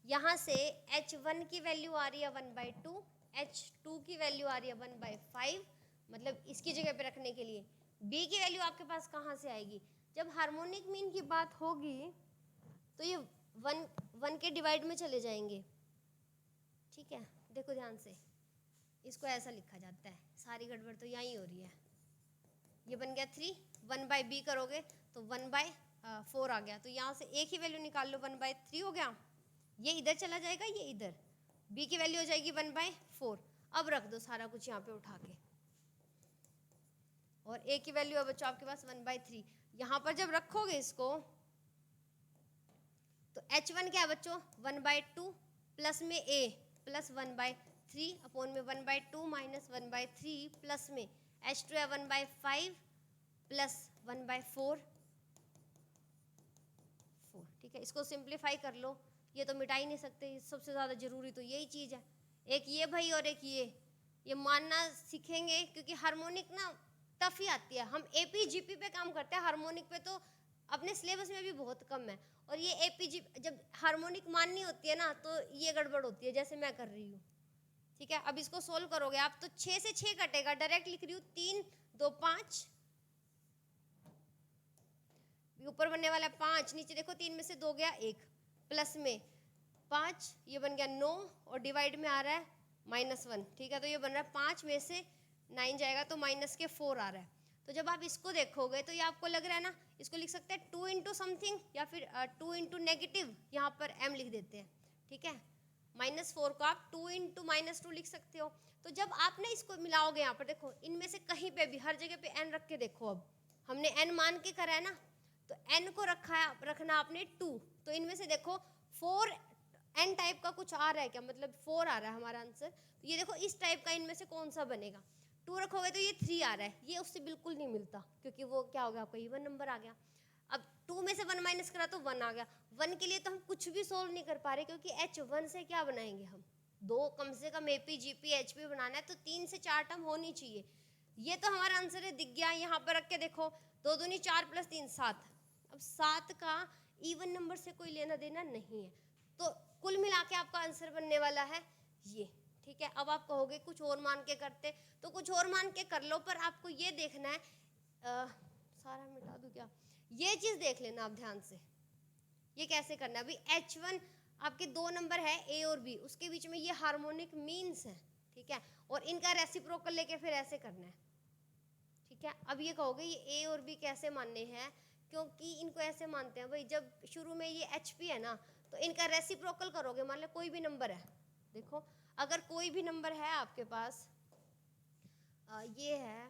यहाँ से h1 की वैल्यू आ रही है 1/2, h2 की वैल्यू आ रही है 1/5, मतलब इसकी जगह पे रखने के लिए। b की वैल्यू आपके पास कहाँ से आएगी, जब हार्मोनिक मीन की बात होगी तो ये 1 के डिवाइड में चले जाएंगे, ठीक है। देखो ध्यान से, इसको ऐसा लिखा जाता है, सारी गड़बड़ तो यहीं हो रही है। ये बन गया 3, 1/b करोगे तो 1/4 आ गया। तो यहाँ से एक ही वैल्यू निकाल लो, 1/3 हो गया। ये इधर चला जाएगा, ये इधर, b की वैल्यू हो जाएगी 1/4। अब रख दो सारा कुछ यहाँ पे उठा के, और a की वैल्यू है बच्चों आपके पास 1/3। यहाँ पर जब रखोगे इसको तो h1 क्या है बच्चों, 1/2 प्लस में a प्लस 1/3 अपॉन में 1/2 माइनस 1/3 प्लस में h2 है 1/5 प्लस 1/4, ठीक है। इसको सिंप्लीफाई कर लो, ये तो मिटा ही नहीं सकते, सबसे ज़्यादा ज़रूरी तो यही चीज़ है। एक ये भाई और एक ये मानना सीखेंगे, क्योंकि हार्मोनिक ना टफ ही आती है। हम एपीजीपी पे काम करते हैं, हार्मोनिक पे तो अपने सिलेबस में भी बहुत कम है। और ये एपीजी जब हार्मोनिक माननी होती है ना, तो ये गड़बड़ होती है, जैसे मैं कर रही हूँ, ठीक है। अब इसको सोल्व करोगे आप तो 6 से 6 कटेगा, डायरेक्ट लिख रही हूँ 3 2 5, ऊपर बनने वाला 5, नीचे देखो 3 में से 2 गया 1, प्लस में 5, ये बन गया 9, और डिवाइड में आ रहा है -1, ठीक है। तो ये बन रहा है 5 में से 9 जाएगा तो -4 आ रहा है। तो जब आप इसको देखोगे तो ये आपको लग रहा है ना, इसको लिख सकते हैं 2 इंटू समथिंग, या फिर 2 इंटू नेगेटिव, यहाँ पर m लिख देते हैं, ठीक है। -4 को आप 2 इंटू -2 लिख सकते हो। तो जब आप ना इसको मिलाओगे, यहाँ पर देखो इनमें से कहीं पे भी हर जगह पे n रख के देखो। अब हमने n मान के करा है ना, तो n को रखना आपने 2, तो इनमें से देखो 4 n टाइप का कुछ आ रहा है क्या, मतलब 4 आ रहा है हमारा आंसर। तो ये देखो इस टाइप का इनमें से कौन सा बनेगा, 2 रखोगे तो ये 3 आ रहा है, ये उससे बिल्कुल नहीं मिलता, क्योंकि वो क्या हो गया आपका इवन नंबर आ गया। अब 2 में से 1 माइनस करा तो 1 आ गया। 1 के लिए तो हम कुछ भी सोल्व नहीं कर पा रहे, क्योंकि h1 से क्या बनाएंगे हम, 2 कम से कम AP GP HP बनाना है, तो 3 से 4 टर्म होनी चाहिए। ये तो हमारा आंसर है, दिख गया। यहाँ पर रख के देखो, 2 दूनी 4 प्लस 3 7। अब 7 का इवन नंबर से कोई लेना देना नहीं है, तो कुल मिला के आपका आंसर बनने वाला है ये, ठीक है। अब आप कहोगे कुछ और मान के करते, तो कुछ और मान के कर लो, पर आपको ये देखना है, सारा मिटा दूं क्या, ये चीज देख लेना आप ध्यान से, ये कैसे करना है। अभी h1 आपके 2 नंबर है a और b, उसके बीच में ये हार्मोनिक मीन्स है, ठीक है, और इनका रेसिप्रोकल लेके फिर ऐसे करना है, ठीक है। अब ये कहोगे ये a और b कैसे मानने हैं, क्योंकि इनको ऐसे मानते हैं भाई, जब शुरू में ये HP है ना, तो इनका रेसिप्रोकल करोगे, मान लो कोई भी नंबर है, देखो अगर कोई भी नंबर है आपके पास, ये है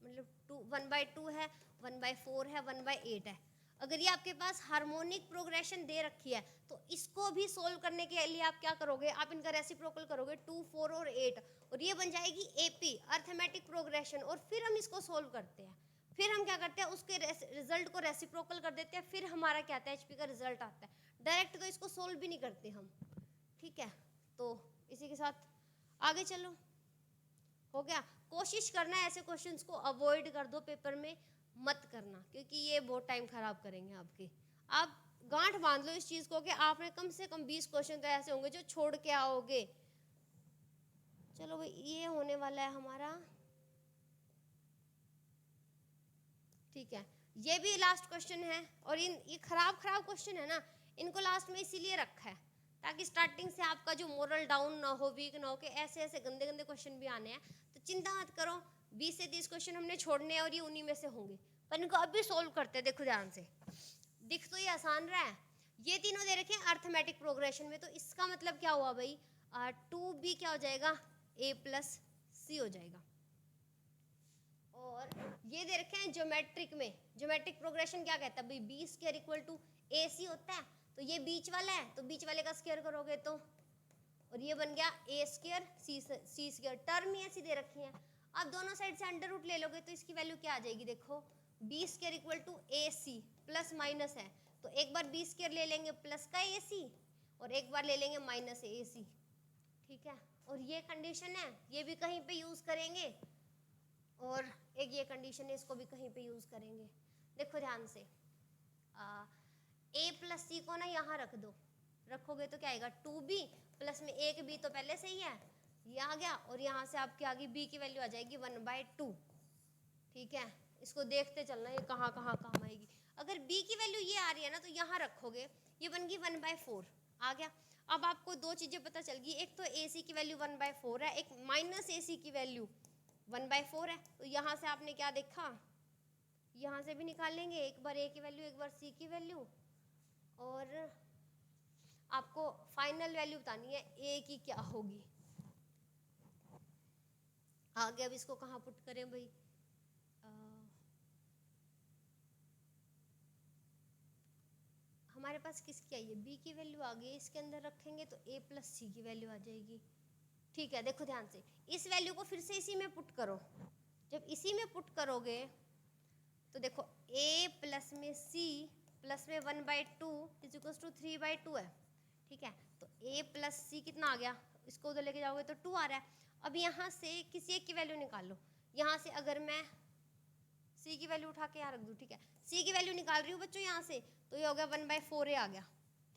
मतलब 1/2 है, 1/4 है, 1/8 है, अगर ये आपके पास हार्मोनिक प्रोग्रेशन दे रखी है, तो इसको भी सोल्व करने के लिए आप क्या करोगे, आप इनका रेसिप्रोकल करोगे 2 4 और 8, और ये बन जाएगी AP अर्थमेटिक प्रोग्रेशन। और फिर हम इसको सोल्व करते हैं, फिर हम क्या करते हैं, उसके रिजल्ट को रेसिप्रोकल कर देते हैं, फिर हमारा क्या आता है HP का रिजल्ट आता है। डायरेक्ट तो इसको सोल्व भी नहीं करते हम, ठीक है। तो इसी के साथ आगे चलो, हो गया। कोशिश करना है ऐसे क्वेश्चंस को अवॉइड कर दो, पेपर में मत करना, क्योंकि ये बहुत टाइम खराब करेंगे आपके। आप गांठ बांध लो इस चीज को कि आपने कम से कम 20 क्वेश्चन तो ऐसे होंगे जो छोड़ के आओगे। चलो भाई, ये होने वाला है हमारा ठीक है, ये भी लास्ट क्वेश्चन है। और ये खराब क्वेश्चन है ना, इनको लास्ट में इसीलिए रखा है ताकि स्टार्टिंग से आपका जो मोरल डाउन ना हो, वीक ना हो कि ऐसे ऐसे गंदे गंदे क्वेश्चन भी आने हैं। तो चिंता मत करो, 20 से 30 क्वेश्चन हमने छोड़ने हैं और ये उन्हीं में से होंगे, पर इनको अभी सोल्व करते हैं। देखो ध्यान से, दिख तो ये आसान रहा है, ये तीनों दे रखे हैं अर्थमेटिक प्रोग्रेशन में, तो इसका मतलब क्या हुआ भाई, 2b क्या हो जाएगा, a प्लस सी हो जाएगा। और ये दे रखे हैं ज्योमेट्रिक में, ज्योमेट्रिक प्रोग्रेशन क्या कहता है भाई, b square equal to a सी होता है। तो ये बीच वाला है, तो बीच वाले का स्क्वायर करोगे तो, और ये बन गया ए स्क्वायर सी स्क्वायर, टर्म ही ऐसी दे रखी है। अब दोनों साइड से अंडर रूट ले लोगे तो इसकी वैल्यू क्या आ जाएगी, देखो b square equal to a c, plus minus है तो एक बार बी स्क्वायर ले लेंगे प्लस का ए सी, और एक बार ले लेंगे माइनस ए सी। ठीक है, और ये कंडीशन है, ये भी कहीं पे यूज करेंगे, और एक ये कंडीशन है, इसको भी कहीं पे यूज करेंगे। देखो ध्यान से, ए प्लस सी को ना यहाँ रख दो, रखोगे तो क्या आएगा, 2b प्लस में एक b तो पहले से ही है, ये आ गया, और यहाँ से आपकी आगे b की वैल्यू आ जाएगी 1/2। ठीक है, इसको देखते चलना ये कहाँ कहाँ काम आएगी। अगर b की वैल्यू ये आ रही है ना, तो यहाँ रखोगे, ये बन गई 1/4 आ गया। अब आपको दो चीजें पता चल गई, एक तो ac की वैल्यू 1/4 है, एक माइनस ac की वैल्यू 1/4 है। तो यहाँ से आपने क्या देखा, यहाँ से भी निकाल लेंगे, एक बार a की वैल्यू एक बार c की वैल्यू, और आपको फाइनल वैल्यू बतानी है a की क्या होगी। आगे अब इसको कहाँ पुट करें भाई, हमारे पास किसकी आई है, b की वैल्यू आ गई, इसके अंदर रखेंगे तो a प्लस सी की वैल्यू आ जाएगी। ठीक है, देखो ध्यान से, इस वैल्यू को फिर से इसी में पुट करो। जब इसी में पुट करोगे तो देखो a प्लस में c प्लस में 1/2 इज इक्वल टू 3/2 है। ठीक है, तो a प्लस सी कितना आ गया, इसको उधर लेके जाओगे तो 2 आ रहा है। अब यहाँ से किसी एक की वैल्यू निकाल लो, यहाँ से अगर मैं c की वैल्यू उठा के यहाँ रख दूँ, ठीक है, c की वैल्यू निकाल रही हूँ बच्चों यहाँ से, तो ये हो गया 1/4a आ गया।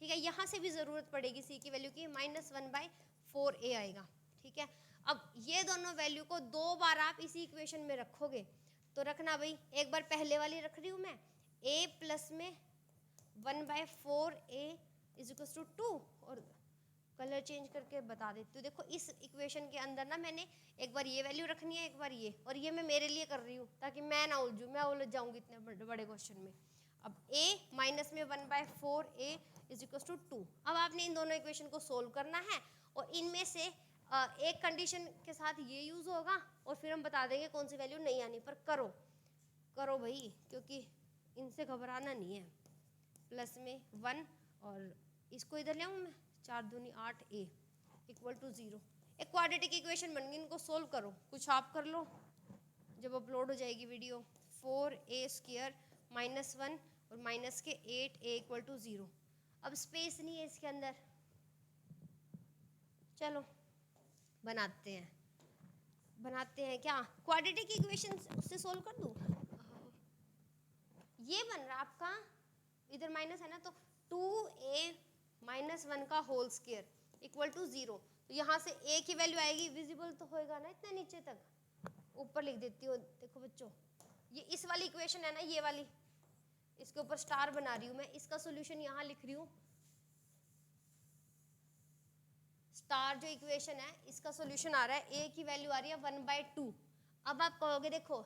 ठीक है, यहाँ से भी ज़रूरत पड़ेगी c की वैल्यू की, -1/4a आएगा। ठीक है, अब ये दोनों वैल्यू को दो बार आप इसी इक्वेशन में रखोगे, तो रखना भाई, एक बार पहले वाली रख रही हूँ मैं, a प्लस में 1/4a इज इक्वल टू 2, और कलर चेंज करके बता देती हूँ। देखो इस इक्वेशन के अंदर ना मैंने एक बार ये वैल्यू रखनी है, एक बार ये, और ये मैं मेरे लिए कर रही हूँ ताकि मैं ना उलझूँ, मैं उलझ जाऊँगी इतने बड़े क्वेश्चन में। अब a माइनस में 1/4a इज इक्वल टू 2। अब आपने इन दोनों इक्वेशन को सोल्व करना है, और इनमें से एक कंडीशन के साथ ये यूज़ होगा, और फिर हम बता देंगे कौन सी वैल्यू नहीं आनी, पर करो करो भाई, क्योंकि इनसे घबराना नहीं है। प्लस में 1, और इसको इधर ले आऊँ मैं, 4 दूनी 8a इक्वल टू 0। एक क्वाड्रेटिक इक्वेशन बन गई, इनको सोल्व करो, कुछ आप कर लो जब अपलोड हो जाएगी वीडियो। 4a स्क्वायर -1 और माइनस के 8a इक्वल टू 0। अब स्पेस नहीं है इसके अंदर, चलो बनाते हैं क्या, क्वाड्रेटिक इक्वेशन उससे सोल्व कर दूँ। ये बन रहा आपका, इधर माइनस है ना, तो 2a -1 का होल स्क्वायर इक्वल टू 0। तो यहाँ से a की वैल्यू आएगी, विजिबल तो होएगा ना इतना नीचे तक, ऊपर लिख देती हूँ। देखो बच्चों, ये इस वाली इक्वेशन है ना, ये वाली, इसके ऊपर स्टार बना रही हूँ मैं, इसका सॉल्यूशन यहाँ लिख रही हूँ। स्टार जो इक्वेशन है इसका सॉल्यूशन आ रहा है, a की वैल्यू आ रही है 1/2। अब आप कहोगे देखो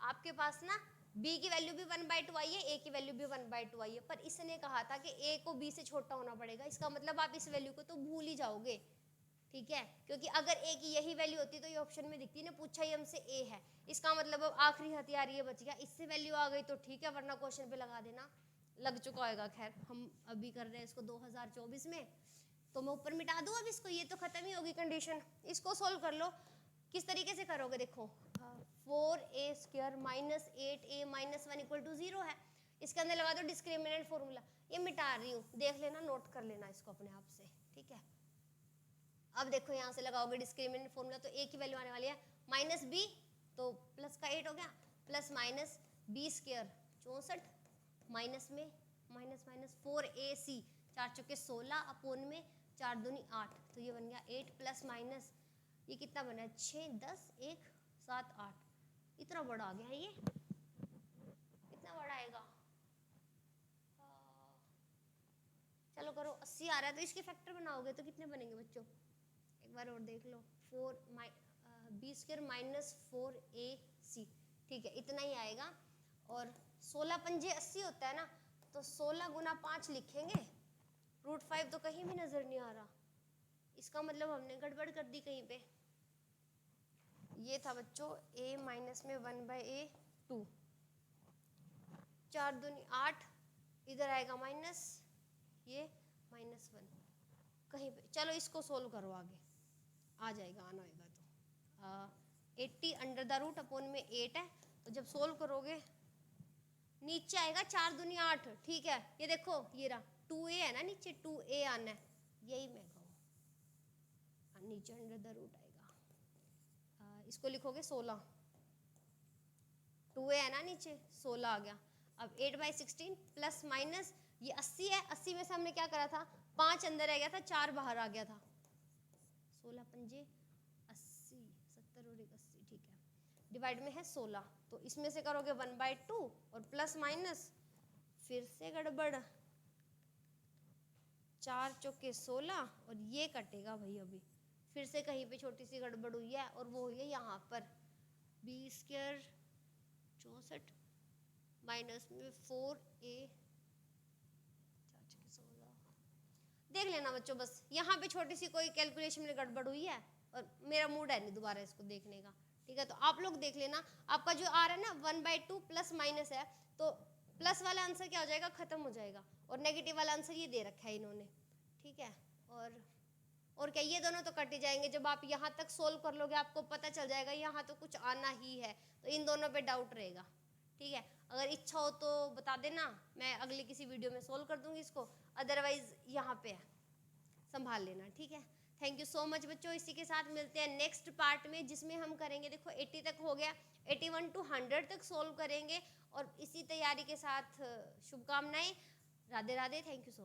आपके पास ना b की वैल्यू भी 1/2 आई है, a की वैल्यू भी 1/2 आई है, पर इसने कहा था कि a को b से छोटा होना पड़ेगा, इसका मतलब आप इस वैल्यू को तो भूल ही जाओगे। ठीक है, क्योंकि अगर a की यही वैल्यू होती तो ये ऑप्शन में दिखती ना, पूछा ही हमसे a है, इसका मतलब अब आखिरी हथियार ये बच गया, इससे वैल्यू आ गई तो ठीक है, वरना क्वेश्चन पे लगा देना, लग चुका होगा। खैर हम अभी कर रहे हैं इसको 2024 में, तो मैं ऊपर मिटा दूँ अब इसको, ये तो खत्म ही होगी कंडीशन। इसको सोल्व कर लो, किस तरीके से करोगे, देखो 4a square -8a -1 equal to 0 है, इसके अंदर लगा दो डिस्क्रिमिनेंट फॉर्मूला। ये मिटा रही हूँ, देख लेना, नोट कर लेना इसको अपने आप से। ठीक है, अब देखो यहाँ से लगाओगे डिस्क्रिमिनेंट फॉर्मूला, तो a की वैल्यू आने वाली है -b, तो प्लस का 8 हो गया, plus minus b square 64, minus में माइनस 4ac 4 चौके 16 अपोन में 4 दूनी 8, तो ये बन गया 8 प्लस माइनस ये कितना बना है 6 10 1 7 8, इतना बड़ा आ गया है ये। आएगा? चलो करो, 80 आ रहा है तो इसके फैक्टर बनाओगे तो कितने बनेंगे बच्चों? एक बार और देख लो, बी स्क्वायर माइनस 4ac, ठीक है, इतना ही आएगा। और 16 पंजे 80 होता है ना, तो 16 गुना 5 लिखेंगे। √5 तो कहीं भी नजर नहीं आ रहा, इसका मतलब हमने गड़बड़ कर दी कहीं पे। ये था बच्चों a माइनस में 1/a2, 4 दूनी 8, इधर आएगा माइनस, ये -1 कहीं पे। चलो इसको सोल्व करो, आगे आ जाएगा, आना होगा तो 80 अंडर द रूट अपॉन में 8 है, तो जब सोल्व करोगे नीचे आएगा 4 दूनी 8, ठीक है। ये देखो ये रहा 2a है ना, नीचे 2a आना है, यही मैं कहूँ, नीचे अंडर द रूट आएगा। इसको लिखोगे 16, 2a है ना नीचे, 16 आ गया। अब 8/16 प्लस माइनस ये 80 है, 80 में से हमने क्या करा था, 5 अंदर रह गया था, 4 बाहर आ गया था। 16 पंजे 80, 70 और 80, ठीक है। डिवाइड में है 16, तो इसमें से करोगे 1/2 और प्लस माइनस, फिर से गड़बड़, 4 चौके 16 और ये कटेगा भाई। अभी फिर से कहीं पे छोटी सी गड़बड़ हुई है, और वो हुई है यहाँ पर, बी स्क्वायर 64 माइनस में 4a, देख लेना बच्चों, बस यहाँ पे छोटी सी कोई कैलकुलेशन में गड़बड़ हुई है, और मेरा मूड है नहीं दोबारा इसको देखने का, ठीक है। तो आप लोग देख लेना, आपका जो आ रहा है ना 1/2 प्लस माइनस है, तो प्लस वाला आंसर क्या हो जाएगा, खत्म हो जाएगा, और नेगेटिव वाला आंसर ये दे रखा है इन्होंने, ठीक है। और क्या, ये दोनों तो कट ही जाएंगे। जब आप यहाँ तक सोल्व कर लोगे आपको पता चल जाएगा यहाँ तो कुछ आना ही है, तो इन दोनों पे डाउट रहेगा, ठीक है। अगर इच्छा हो तो बता देना, मैं अगली किसी वीडियो में सोल्व कर दूंगी इसको, अदरवाइज यहाँ पे है, संभाल लेना, ठीक है। थैंक यू सो मच बच्चों, इसी के साथ मिलते हैं नेक्स्ट पार्ट में, जिसमें हम करेंगे, देखो 80 तक हो गया, 81 to 100 तक सोल्व करेंगे, और इसी तैयारी के साथ शुभकामनाएं, Radhe Radhe, thank you so much.